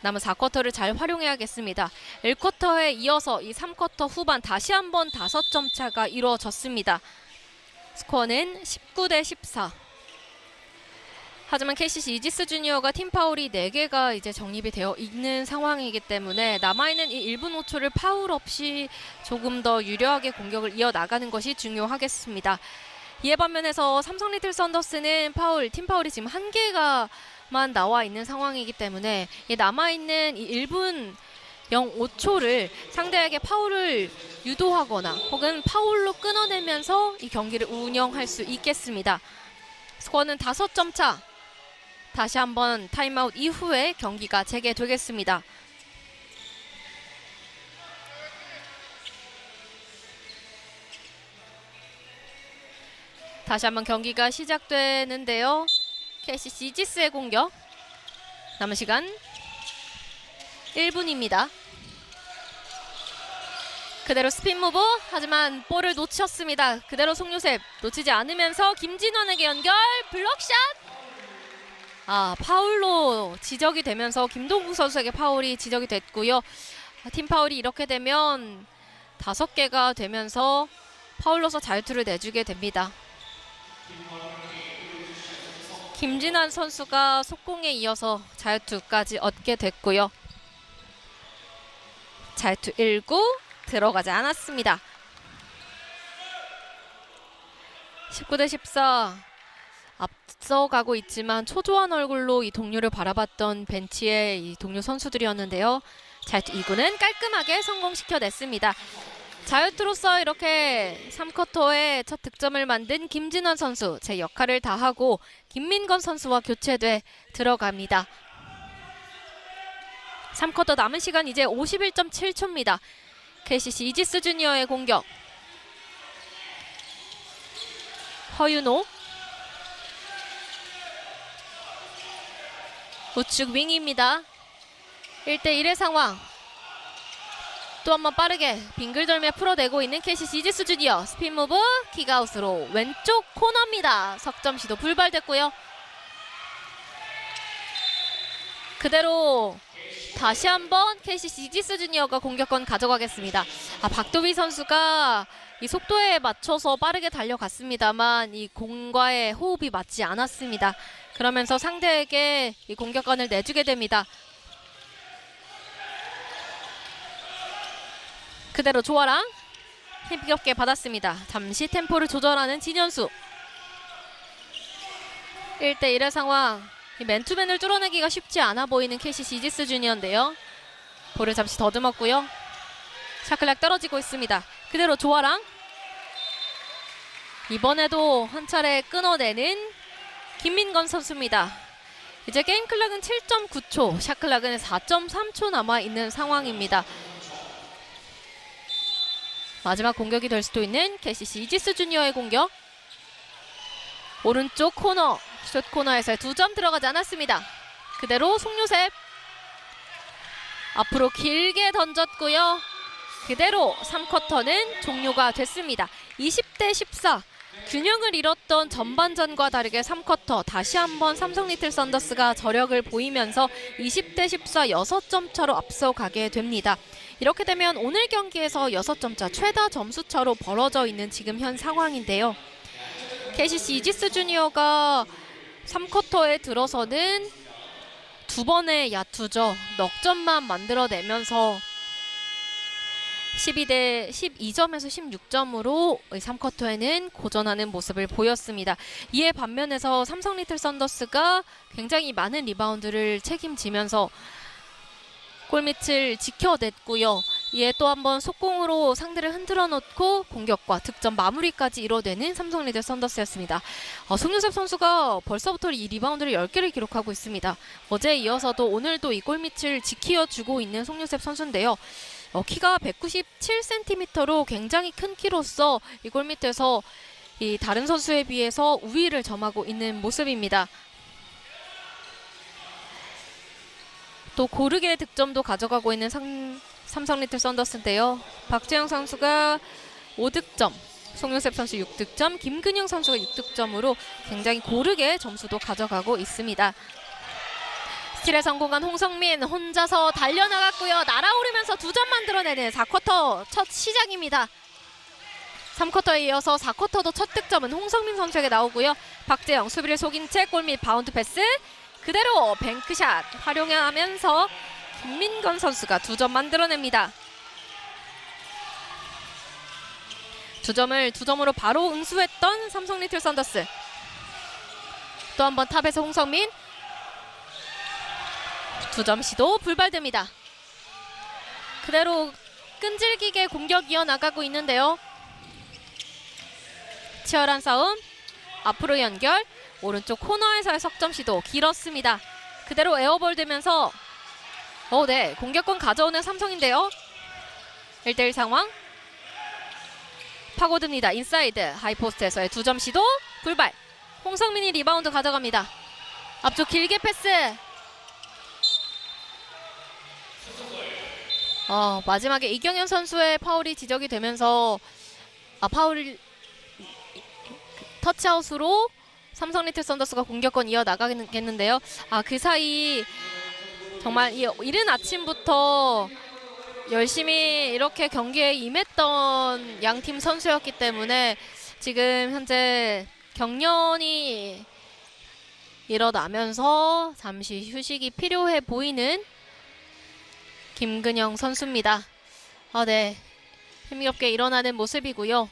남은 4쿼터를 잘 활용해야겠습니다. 1쿼터에 이어서 이 3쿼터 후반 다시 한번 5점 차가 이루어졌습니다. 스코어는 19대 14. 하지만 KCC 이지스 주니어가 팀 파울이 4개가 이제 정립이 되어 있는 상황이기 때문에 남아있는 이 1분 5초를 파울 없이 조금 더 유려하게 공격을 이어나가는 것이 중요하겠습니다. 이에 반면에서 삼성 리틀 썬더스는 팀 파울이 지금 1개가만 나와 있는 상황이기 때문에 이 남아있는 이 1분 0.5초를 상대에게 파울을 유도하거나 혹은 파울로 끊어내면서 이 경기를 운영할 수 있겠습니다. 스코어는 5점 차. 다시 한번 타임아웃 이후에 경기가 재개되겠습니다. 다시 한번 경기가 시작되는데요. KCC 이지스의 공격. 남은 시간 1분입니다. 그대로 스핀 무브, 하지만 볼을 놓쳤습니다. 그대로 송요셉 놓치지 않으면서 김진원에게 연결, 블록샷! 파울로 지적이 되면서 김동국 선수에게 파울이 지적이 됐고요. 팀 파울이 이렇게 되면 5개가 되면서 파울로서 자유투를 내주게 됩니다. 김진환 선수가 속공에 이어서 자유투까지 얻게 됐고요. 자유투 1구 들어가지 않았습니다. 19대 14. 앞서가고 있지만 초조한 얼굴로 이 동료를 바라봤던 벤치의 이 동료 선수들이었는데요. 자유투 2구는 깔끔하게 성공시켜냈습니다. 자유투로서 이렇게 3쿼터에 첫 득점을 만든 김진원 선수, 제 역할을 다하고 김민건 선수와 교체돼 들어갑니다. 3쿼터 남은 시간 이제 51.7초입니다. KCC 이지스 주니어의 공격. 허윤호. 우측 윙입니다. 1대1의 상황. 또 한 번 빠르게 빙글돌며 풀어내고 있는 KCC 이지스 주니어. 스핀 무브, 킥아웃으로 왼쪽 코너입니다. 석점 시도 불발됐고요. 그대로 다시 한번 KCC 이지스 주니어가 공격권 가져가겠습니다. 박도비 선수가 이 속도에 맞춰서 빠르게 달려갔습니다만 이 공과의 호흡이 맞지 않았습니다. 그러면서 상대에게 이 공격권을 내주게 됩니다. 그대로 조아랑 힘겹게 받았습니다. 잠시 템포를 조절하는 진현수. 1대1의 상황. 이 맨투맨을 뚫어내기가 쉽지 않아 보이는 KCC 이지스 주니어인데요. 볼을 잠시 더듬었고요. 샤클락 떨어지고 있습니다. 그대로 조아랑. 이번에도 한 차례 끊어내는 김민건 선수입니다. 이제 게임 클락은 7.9초, 샤클락은 4.3초 남아있는 상황입니다. 마지막 공격이 될 수도 있는 KCC 이지스 주니어의 공격. 오른쪽 코너, 숏 코너에서 2점 들어가지 않았습니다. 그대로 송요셉. 앞으로 길게 던졌고요. 그대로 3쿼터는 종료가 됐습니다. 20대 14. 균형을 잃었던 전반전과 다르게 3쿼터 다시 한번 삼성 리틀 썬더스가 저력을 보이면서 20대 14 6점 차로 앞서가게 됩니다. 이렇게 되면 오늘 경기에서 6점 차 최다 점수 차로 벌어져 있는 지금 현 상황인데요. KCC 이지스 주니어가 3쿼터에 들어서는 2번의 야투죠. 넉점만 만들어내면서 12점에서 16점으로 3쿼터에는 고전하는 모습을 보였습니다. 이에 반면에서 삼성 리틀 썬더스가 굉장히 많은 리바운드를 책임지면서 골밑을 지켜냈고요. 이에 또 한번 속공으로 상대를 흔들어 놓고 공격과 득점 마무리까지 이뤄내는 삼성 리틀 썬더스였습니다. 송윤섭 선수가 벌써부터 이 리바운드를 10개를 기록하고 있습니다. 어제에 이어서도 오늘도 이 골밑을 지켜주고 있는 송윤섭 선수인데요. 키가 197cm로 굉장히 큰 키로서 이 골밑에서 이 다른 선수에 비해서 우위를 점하고 있는 모습입니다. 또 고르게 득점도 가져가고 있는 삼성 리틀 썬더스인데요. 박재영 선수가 5득점, 송윤섭 선수 6득점, 김근영 선수가 6득점으로 굉장히 고르게 점수도 가져가고 있습니다. 스틸에 성공한 홍성민 혼자서 달려나갔고요. 날아오르면서 2점 만들어내는 4쿼터 첫 시작입니다. 3쿼터에 이어서 4쿼터도 첫 득점은 홍성민 선수에게 나오고요. 박재영 수비를 속인 채 골밑 바운드 패스 그대로 뱅크샷 활용하면서 김민건 선수가 2점 만들어냅니다. 2점을 2점으로 바로 응수했던 삼성 리틀 썬더스. 또 한 번 탑에서 홍성민 2점 시도 불발됩니다. 그대로 끈질기게 공격 이어나가고 있는데요. 치열한 싸움, 앞으로 연결, 오른쪽 코너에서의 석점 시도 길었습니다. 그대로 에어볼 되면서 네, 공격권 가져오는 삼성인데요. 1대1 상황. 파고듭니다. 인사이드 하이포스트에서의 2점 시도 불발. 홍성민이 리바운드 가져갑니다. 앞쪽 길게 패스. 마지막에 이경현 선수의 파울이 지적이 되면서 파울 터치아웃으로 삼성 리틀 썬더스가 공격권 이어나가겠는데요. 그 사이 정말 이른 아침부터 열심히 이렇게 경기에 임했던 양팀 선수였기 때문에 지금 현재 경련이 일어나면서 잠시 휴식이 필요해 보이는 김근영 선수입니다. 네, 힘겹게 일어나는 모습이고요.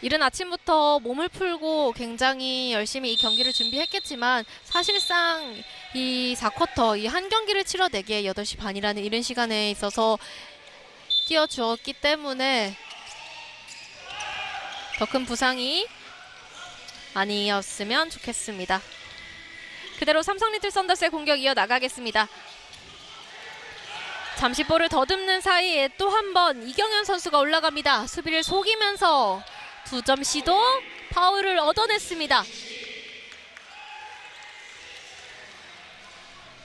이른 아침부터 몸을 풀고 굉장히 열심히 이 경기를 준비했겠지만 사실상 이 4쿼터 이 한 경기를 치러내기에 8시 반이라는 이른 시간에 있어서 뛰어주었기 때문에 더 큰 부상이 아니었으면 좋겠습니다. 그대로 삼성 리틀 썬더스의 공격 이어나가겠습니다. 잠시 볼을 더듬는 사이에 또 한 번 이경현 선수가 올라갑니다. 수비를 속이면서 2점 시도, 파울을 얻어냈습니다.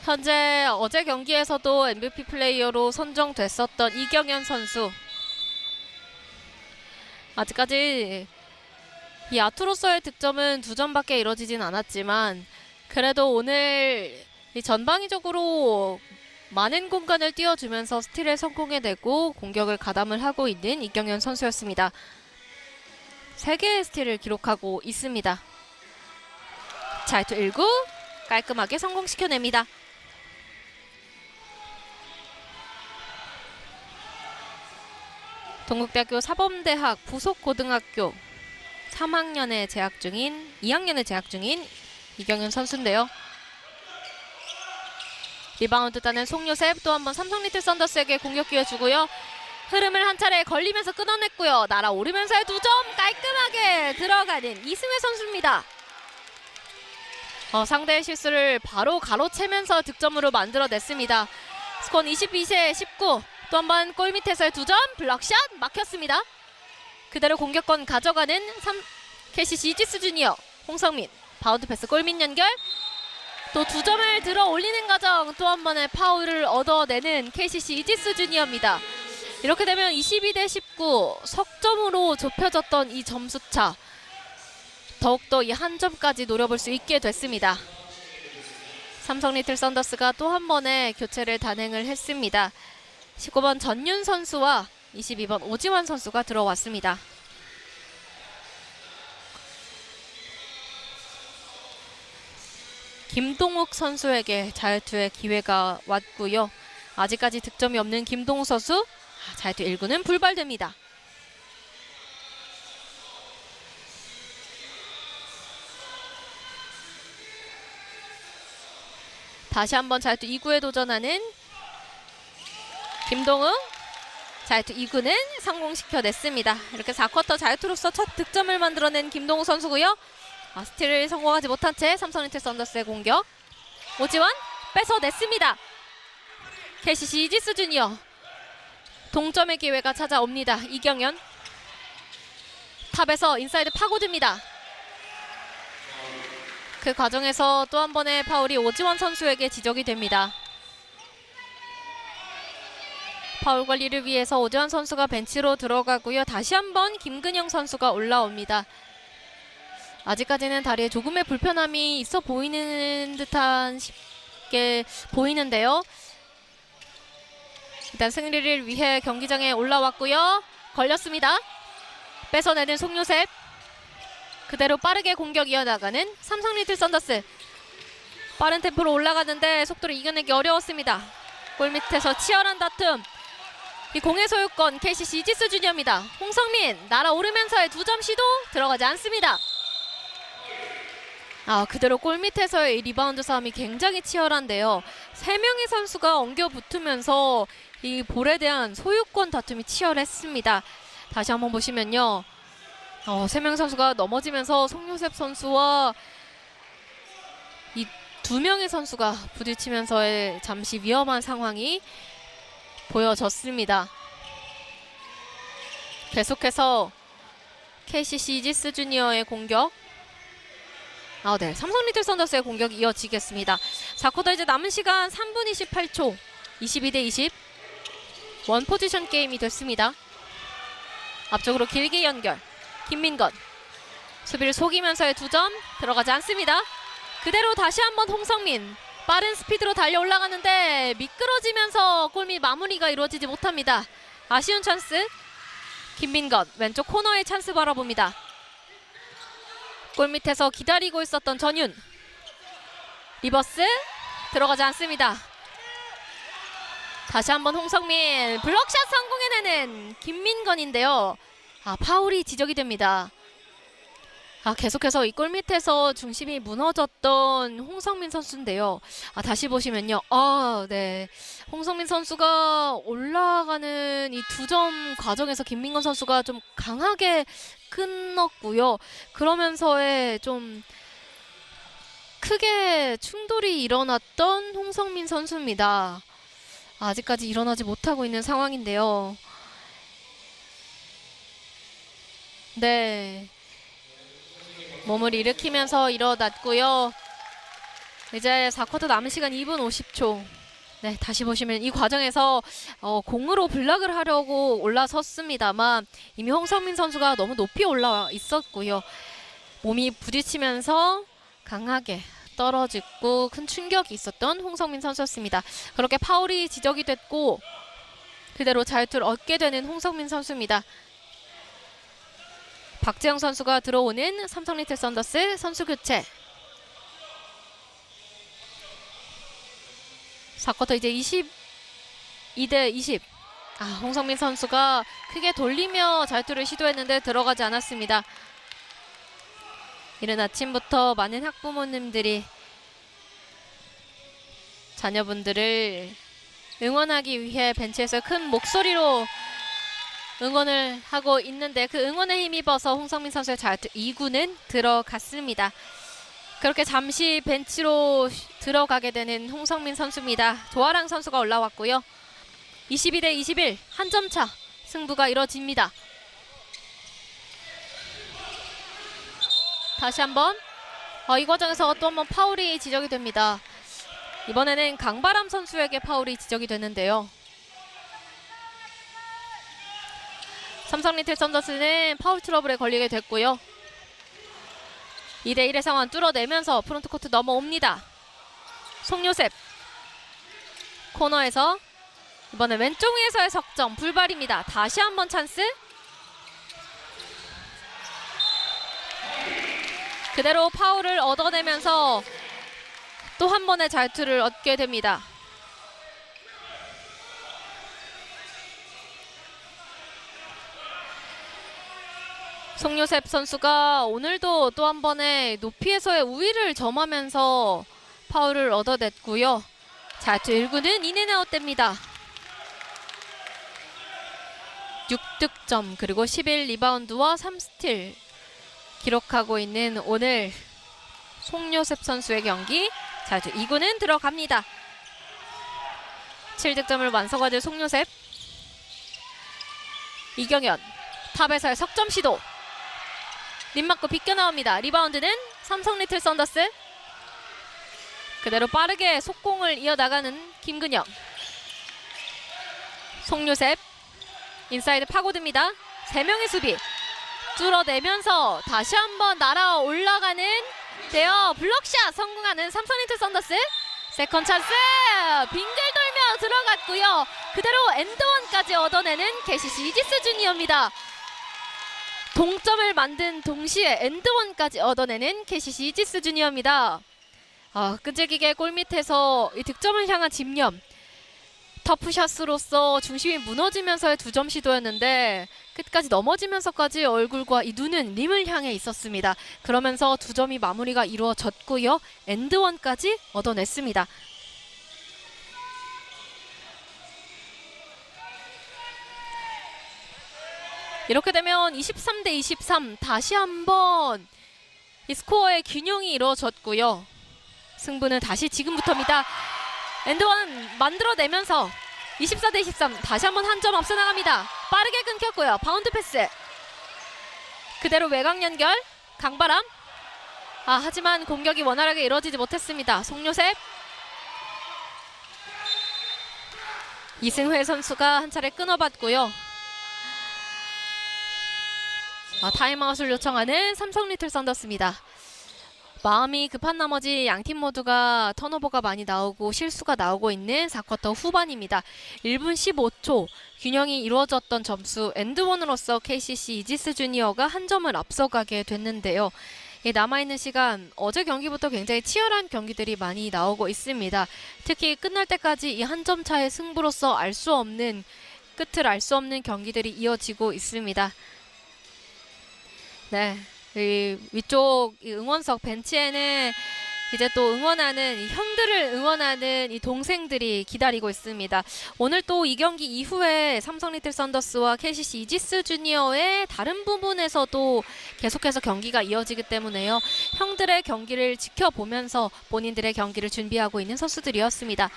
현재 어제 경기에서도 MVP 플레이어로 선정됐었던 이경현 선수. 아직까지 이 아투로서의 득점은 2점밖에 이뤄지진 않았지만 그래도 오늘 이 전방위적으로 많은 공간을 띄워주면서 스틸에 성공해내고 공격을 가담을 하고 있는 이경현 선수였습니다. 3개의 스틸을 기록하고 있습니다. 자유투 1구 깔끔하게 성공시켜냅니다. 동국대학교 사범대학 부속고등학교 2학년에 재학 중인 이경현 선수인데요. 리바운드 따는 송요셉 또 한번 삼성 리틀 썬더스에게 공격 기회 주고요. 흐름을 한 차례 걸리면서 끊어냈고요. 날아오르면서의 2점 깔끔하게 들어가는 이승회 선수입니다. 상대의 실수를 바로 가로채면서 득점으로 만들어냈습니다. 스코어는 22대 19. 또 한 번 골밑에서의 2점 블럭샷 막혔습니다. 그대로 공격권 가져가는 KCC 이지스 주니어 홍성민 바운드 패스 골밑 연결. 또 2점을 들어 올리는 과정 또 한 번의 파울을 얻어내는 KCC 이지스 주니어입니다. 이렇게 되면 22대 19 석점으로 좁혀졌던 이 점수차 더욱더 이 한 점까지 노려볼 수 있게 됐습니다. 삼성 리틀 썬더스가 또 한 번의 교체를 단행을 했습니다. 19번 전윤 선수와 22번 오지환 선수가 들어왔습니다. 김동욱 선수에게 자유투의 기회가 왔고요. 아직까지 득점이 없는 김동우 선수. 자유투 1구는 불발됩니다. 다시 한번 자유투 2구에 도전하는 김동우. 자유투 2구는 성공시켜냈습니다. 이렇게 4쿼터 자유투로서 첫 득점을 만들어낸 김동우 선수고요. 스틸을 성공하지 못한 채 삼성 리틀 썬더스의 공격. 오지원 뺏어냈습니다. KCC 이지스 주니어 동점의 기회가 찾아옵니다. 이경현 탑에서 인사이드 파고듭니다. 그 과정에서 또 한 번의 파울이 오지원 선수에게 지적이 됩니다. 파울 관리를 위해서 오지원 선수가 벤치로 들어가고요. 다시 한번 김근영 선수가 올라옵니다. 아직까지는 다리에 조금의 불편함이 있어 보이는 듯한 게 보이는데요. 일단 승리를 위해 경기장에 올라왔고요. 걸렸습니다. 뺏어내는 송요셉. 그대로 빠르게 공격 이어나가는 삼성 리틀 썬더스. 빠른 템포로 올라가는데 속도를 이겨내기 어려웠습니다. 골밑에서 치열한 다툼. 이 공의 소유권 KCC 이지스 주니어입니다. 홍성민 날아오르면서의 2점 시도 들어가지 않습니다. 그대로 골밑에서의 리바운드 싸움이 굉장히 치열한데요. 3명의 선수가 엉겨 붙으면서 이 볼에 대한 소유권 다툼이 치열했습니다. 다시 한번 보시면요. 3명 선수가 넘어지면서 송요셉 선수와 이 2명의 선수가 부딪히면서의 잠시 위험한 상황이 보여졌습니다. 계속해서 KCC 이지스 주니어의 공격. 네, 삼성 리틀 썬더스의 공격이 이어지겠습니다. 4쿼터 이제 남은 시간 3분 28초. 22대 20. 원 포지션 게임이 됐습니다. 앞쪽으로 길게 연결. 김민건. 수비를 속이면서의 2점 들어가지 않습니다. 그대로 다시 한번 홍성민. 빠른 스피드로 달려 올라가는데 미끄러지면서 골밑 마무리가 이루어지지 못합니다. 아쉬운 찬스. 김민건 왼쪽 코너의 찬스 바라봅니다. 골밑에서 기다리고 있었던 전윤. 리버스 들어가지 않습니다. 다시 한번 홍성민. 블럭샷 성공해내는 김민건인데요. 파울이 지적이 됩니다. 계속해서 이 골밑에서 중심이 무너졌던 홍성민 선수인데요. 다시 보시면요. 네. 홍성민 선수가 올라가는 이 2점 과정에서 김민건 선수가 좀 강하게 끊었고요. 그러면서의 좀 크게 충돌이 일어났던 홍성민 선수입니다. 아직까지 일어나지 못하고 있는 상황인데요. 네. 몸을 일으키면서 일어났고요. 이제 4쿼터 남은 시간 2분 50초. 네, 다시 보시면 이 과정에서 공으로 블락을 하려고 올라섰습니다만 이미 홍성민 선수가 너무 높이 올라와 있었고요. 몸이 부딪히면서 강하게 떨어지고 큰 충격이 있었던 홍성민 선수였습니다. 그렇게 파울이 지적이 됐고 그대로 자유투를 얻게 되는 홍성민 선수입니다. 박재영 선수가 들어오는 삼성 리틀 썬더스 선수 교체. 4쿼터 이제 22대 20. 홍성민 선수가 크게 돌리며 자유투를 시도했는데 들어가지 않았습니다. 이른 아침부터 많은 학부모님들이 자녀분들을 응원하기 위해 벤치에서 큰 목소리로 응원을 하고 있는데 그 응원에 힘입어서 홍성민 선수의 자유투 2구는 들어갔습니다. 그렇게 잠시 벤치로 들어가게 되는 홍성민 선수입니다. 조아랑 선수가 올라왔고요. 22대 21 한 점 차 승부가 이뤄집니다. 다시 한번 이 과정에서 또 한번 파울이 지적이 됩니다. 이번에는 강바람 선수에게 파울이 지적이 되는데요. 삼성 리틀 썬더스는 파울 트러블에 걸리게 됐고요. 2대1의 상황 뚫어내면서 프론트코트 넘어옵니다. 송요셉 코너에서 이번에 왼쪽 위에서의 석점 불발입니다. 다시 한번 찬스. 그대로 파울을 얻어내면서 또 한 번의 자유투를 얻게 됩니다. 송요셉 선수가 오늘도 또 한 번의 높이에서의 우위를 점하면서 파울을 얻어냈고요. 자, 1구는 인앤아웃됩니다. 6득점 그리고 11리바운드와 3스틸 기록하고 있는 오늘 송요셉 선수의 경기. 자, 2구는 들어갑니다. 7득점을 완성하는 송요셉. 이경현 탑에서의 석점 시도. 림 맞고 비껴나옵니다. 리바운드는 삼성 리틀 썬더스. 그대로 빠르게 속공을 이어나가는 김근영. 송요셉 인사이드 파고듭니다. 3명의 수비 뚫어내면서 다시 한번 날아 올라가는 데어 블럭샷 성공하는 삼성 리틀 썬더스. 세컨 찬스 빙글 돌며 들어갔고요. 그대로 엔드원까지 얻어내는 KCC 이지스 주니어입니다. 동점을 만든 동시에 엔드원까지 얻어내는 KCC 이지스 주니어입니다. 끈질기게 골밑에서 이 득점을 향한 집념. 터프샷으로서 중심이 무너지면서의 2점 시도였는데 끝까지 넘어지면서까지 얼굴과 이 눈은 림을 향해 있었습니다. 그러면서 2점이 마무리가 이루어졌고요. 엔드원까지 얻어냈습니다. 이렇게 되면 23대23 다시 한번 이 스코어의 균형이 이루어졌고요. 승부는 다시 지금부터입니다. 엔드원 만들어내면서 24대23 다시 한번 한 점 앞서 나갑니다. 빠르게 끊겼고요. 바운드 패스 그대로 외곽 연결 강바람. 하지만 공격이 원활하게 이루어지지 못했습니다. 송요셉. 이승회 선수가 한 차례 끊어봤고요. 타임아웃을 요청하는 삼성 리틀 썬더스입니다. 마음이 급한 나머지 양팀 모두가 턴오버가 많이 나오고 실수가 나오고 있는 4쿼터 후반입니다. 1분 15초 균형이 이루어졌던 점수 엔드원으로서 KCC 이지스 주니어가 한 점을 앞서가게 됐는데요. 남아있는 시간 어제 경기부터 굉장히 치열한 경기들이 많이 나오고 있습니다. 특히 끝날 때까지 이 한 점 차의 승부로서 알 수 없는 끝을 알 수 없는 경기들이 이어지고 있습니다. 네. 이 위쪽 이 응원석 벤치에는 이제 또 응원하는 이 형들을 응원하는 이 동생들이 기다리고 있습니다. 오늘 또 이 경기 이후에 삼성 리틀 썬더스와 KCC 이지스 주니어의 다른 부분에서도 계속해서 경기가 이어지기 때문에요. 형들의 경기를 지켜보면서 본인들의 경기를 준비하고 있는 선수들이었습니다.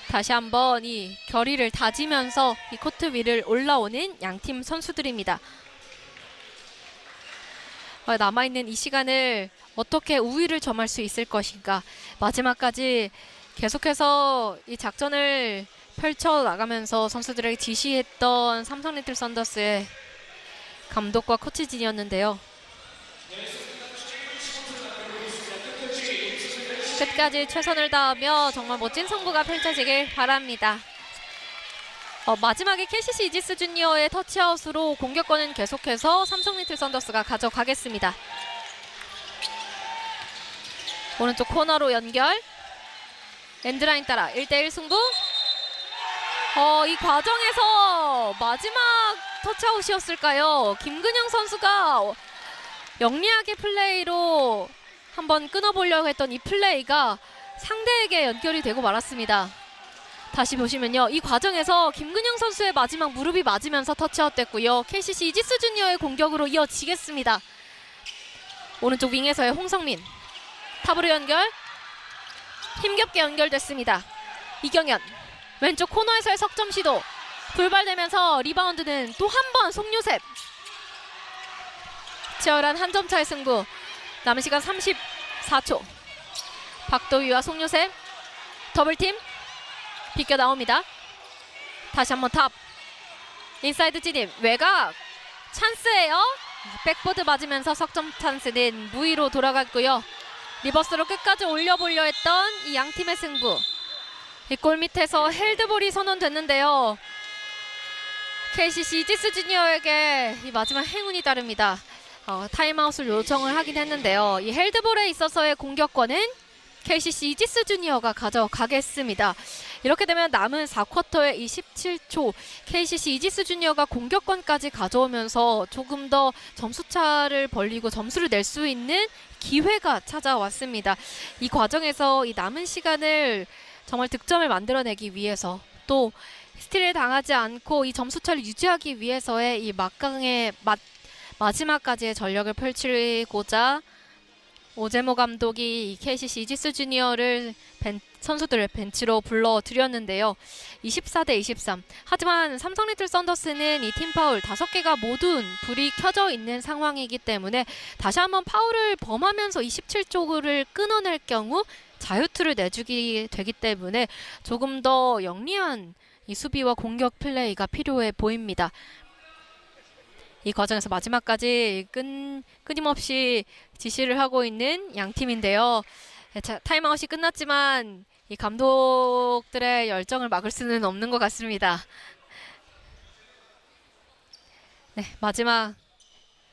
다시 한번 이 결의를 다지면서 이 코트 위를 올라오는 양팀 선수들입니다. 남아있는 이 시간을 어떻게 우위를 점할 수 있을 것인가. 마지막까지 계속해서 이 작전을 펼쳐나가면서 선수들에게 지시했던 삼성 리틀 썬더스의 감독과 코치진이었는데요. 끝까지 최선을 다하며 정말 멋진 승부가 펼쳐지길 바랍니다. 마지막에 KCC 이지스 주니어의 터치아웃으로 공격권은 계속해서 삼성 리틀 썬더스가 가져가겠습니다. 오른쪽 코너로 연결. 엔드라인 따라 1대1 승부. 이 과정에서 마지막 터치아웃이었을까요? 김근영 선수가 영리하게 플레이로 한번 끊어보려고 했던 이 플레이가 상대에게 연결이 되고 말았습니다. 다시 보시면요. 이 과정에서 김근영 선수의 마지막 무릎이 맞으면서 터치아웃 됐고요. KCC 이지스 주니어의 공격으로 이어지겠습니다. 오른쪽 윙에서의 홍성민. 탑으로 연결. 힘겹게 연결됐습니다. 이경현. 왼쪽 코너에서의 석점 시도. 불발되면서 리바운드는 또 한 번 송요셉. 치열한 한 점 차의 승부. 남은 시간 34초. 박도휘와 송요셉. 더블팀. 비껴 나옵니다. 다시 한번 탑. 인사이드 진입. 외곽. 찬스예요. 백보드 맞으면서 석점 찬스는 무위로 돌아갔고요. 리버스로 끝까지 올려보려 했던 이 양팀의 승부. 이 골 밑에서 헬드볼이 선언됐는데요. KCC 이지스 주니어에게 이 마지막 행운이 따릅니다. 타임아웃을 요청을 하긴 했는데요. 이 헬드볼에 있어서의 공격권은 KCC 이지스 주니어가 가져가겠습니다. 이렇게 되면 남은 4쿼터의 이 17초 KCC 이지스 주니어가 공격권까지 가져오면서 조금 더 점수차를 벌리고 점수를 낼 수 있는 기회가 찾아왔습니다. 이 과정에서 이 남은 시간을 정말 득점을 만들어내기 위해서 또 스틸을 당하지 않고 이 점수차를 유지하기 위해서의 이 막강의 마지막까지의 전력을 펼치고자 오제모 감독이 이 KCC 이지스 주니어를 선수들을 벤치로 불러들였는데요. 24대 23. 하지만 삼성 리틀 썬더스는 이 팀 파울 5개가 모두 불이 켜져 있는 상황이기 때문에 다시 한번 파울을 범하면서 27쪽을 끊어낼 경우 자유투를 내주게 되기 때문에 조금 더 영리한 이 수비와 공격 플레이가 필요해 보입니다. 이 과정에서 마지막까지 끊임없이 지시를 하고 있는 양 팀인데요. 자, 타임아웃이 끝났지만 이 감독들의 열정을 막을 수는 없는 것 같습니다. 네, 마지막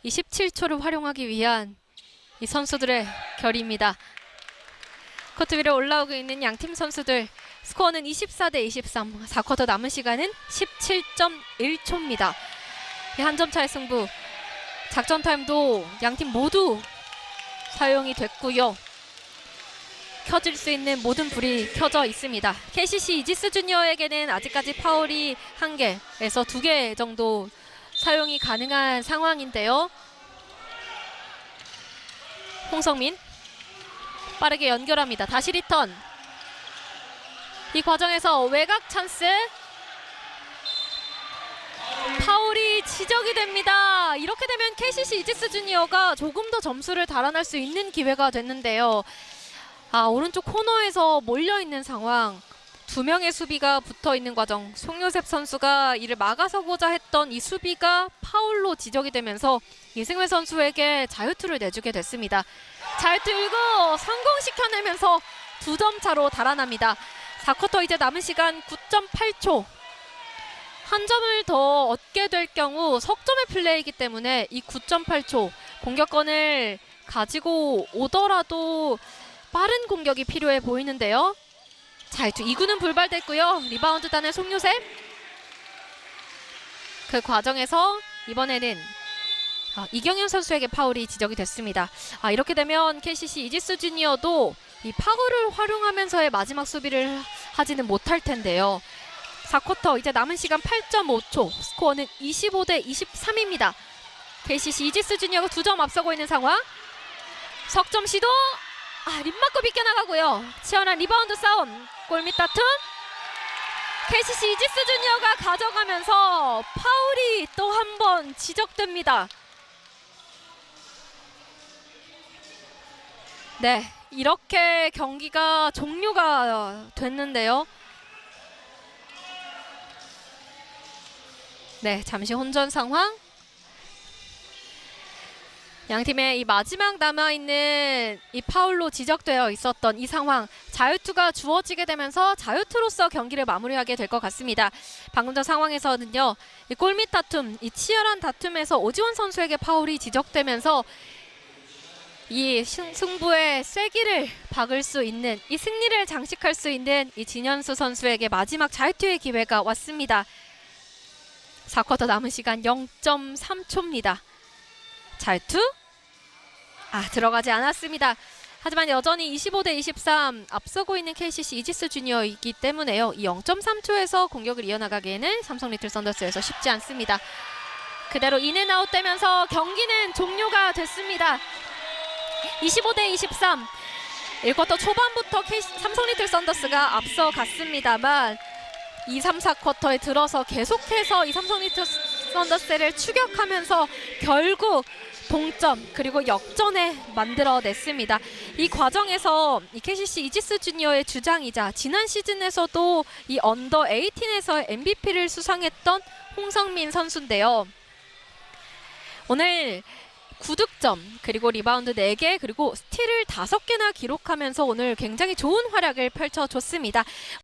이 17초를 활용하기 위한 이 선수들의 결의입니다. 코트 위로 올라오고 있는 양팀 선수들, 스코어는 24대 23, 4쿼터 남은 시간은 17.1초입니다. 한 점 차의 승부. 작전 타임도 양팀 모두 사용이 됐고요. 켜질 수 있는 모든 불이 켜져 있습니다. KCC 이지스 주니어에게는 아직까지 파울이 1개에서 2개 정도 사용이 가능한 상황인데요. 홍성민 빠르게 연결합니다. 다시 리턴. 이 과정에서 외곽 찬스. 파울이 지적이 됩니다. 이렇게 되면 KCC 이지스 주니어가 조금 더 점수를 달아날 수 있는 기회가 됐는데요. 오른쪽 코너에서 몰려있는 상황. 2명의 수비가 붙어있는 과정. 송요셉 선수가 이를 막아서고자 했던 이 수비가 파울로 지적이 되면서 이승회 선수에게 자유투를 내주게 됐습니다. 자유투 1구 성공시켜내면서 2점 차로 달아납니다. 4쿼터 이제 남은 시간 9.8초. 한 점을 더 얻게 될 경우 석점의 플레이이기 때문에 이 9.8초 공격권을 가지고 오더라도 빠른 공격이 필요해 보이는데요. 자유투 2구는 불발됐고요. 리바운드 단의 송요셉. 그 과정에서 이번에는 이경현 선수에게 파울이 지적이 됐습니다. 이렇게 되면 KCC 이지스 주니어도 이 파울을 활용하면서의 마지막 수비를 하지는 못할 텐데요. 4쿼터 이제 남은 시간 8.5초. 스코어는 25대 23입니다. KCC 이지스 주니어가 2점 앞서고 있는 상황. 석점 시도. 림 맞고 비껴나가고요. 치열한 리바운드 싸움. 골밑 다툼. KCC 이지스 주니어가 가져가면서 파울이 또 한 번 지적됩니다. 네, 이렇게 경기가 종료가 됐는데요. 네, 잠시 혼전 상황. 양팀의 이 마지막 남아있는 이 파울로 지적되어 있었던 이 상황, 자유투가 주어지게 되면서 자유투로서 경기를 마무리하게 될 것 같습니다. 방금 전 상황에서는요, 이 골밑 다툼, 이 치열한 다툼에서 오지원 선수에게 파울이 지적되면서 이 승부의 쐐기를 박을 수 있는, 이 승리를 장식할 수 있는 이 진현수 선수에게 마지막 자유투의 기회가 왔습니다. 4쿼터 남은 시간 0.3초입니다. 자유투 들어가지 않았습니다. 하지만 여전히 25대 23 앞서고 있는 KCC 이지스 주니어이기 때문에요. 이 0.3초에서 공격을 이어나가기에는 삼성 리틀 썬더스에서 쉽지 않습니다. 그대로 인앤아웃 되면서 경기는 종료가 됐습니다. 25대 23. 1쿼터 초반부터 삼성 리틀 썬더스가 앞서갔습니다만 2, 3, 4쿼터에 들어서 계속해서 이 삼성 리틀 썬더스를 추격하면서 결국 동점 그리고 역전에 만들어냈습니다. 이 과정에서 이 KCC 이지스 주니어의 주장이자 지난 시즌에서도 이 언더 18에서 MVP를 수상했던 홍성민 선수인데요. 오늘 9득점 그리고 리바운드 4개 그리고 스틸을 5개나 기록하면서 오늘 굉장히 좋은 활약을 펼쳐줬습니다.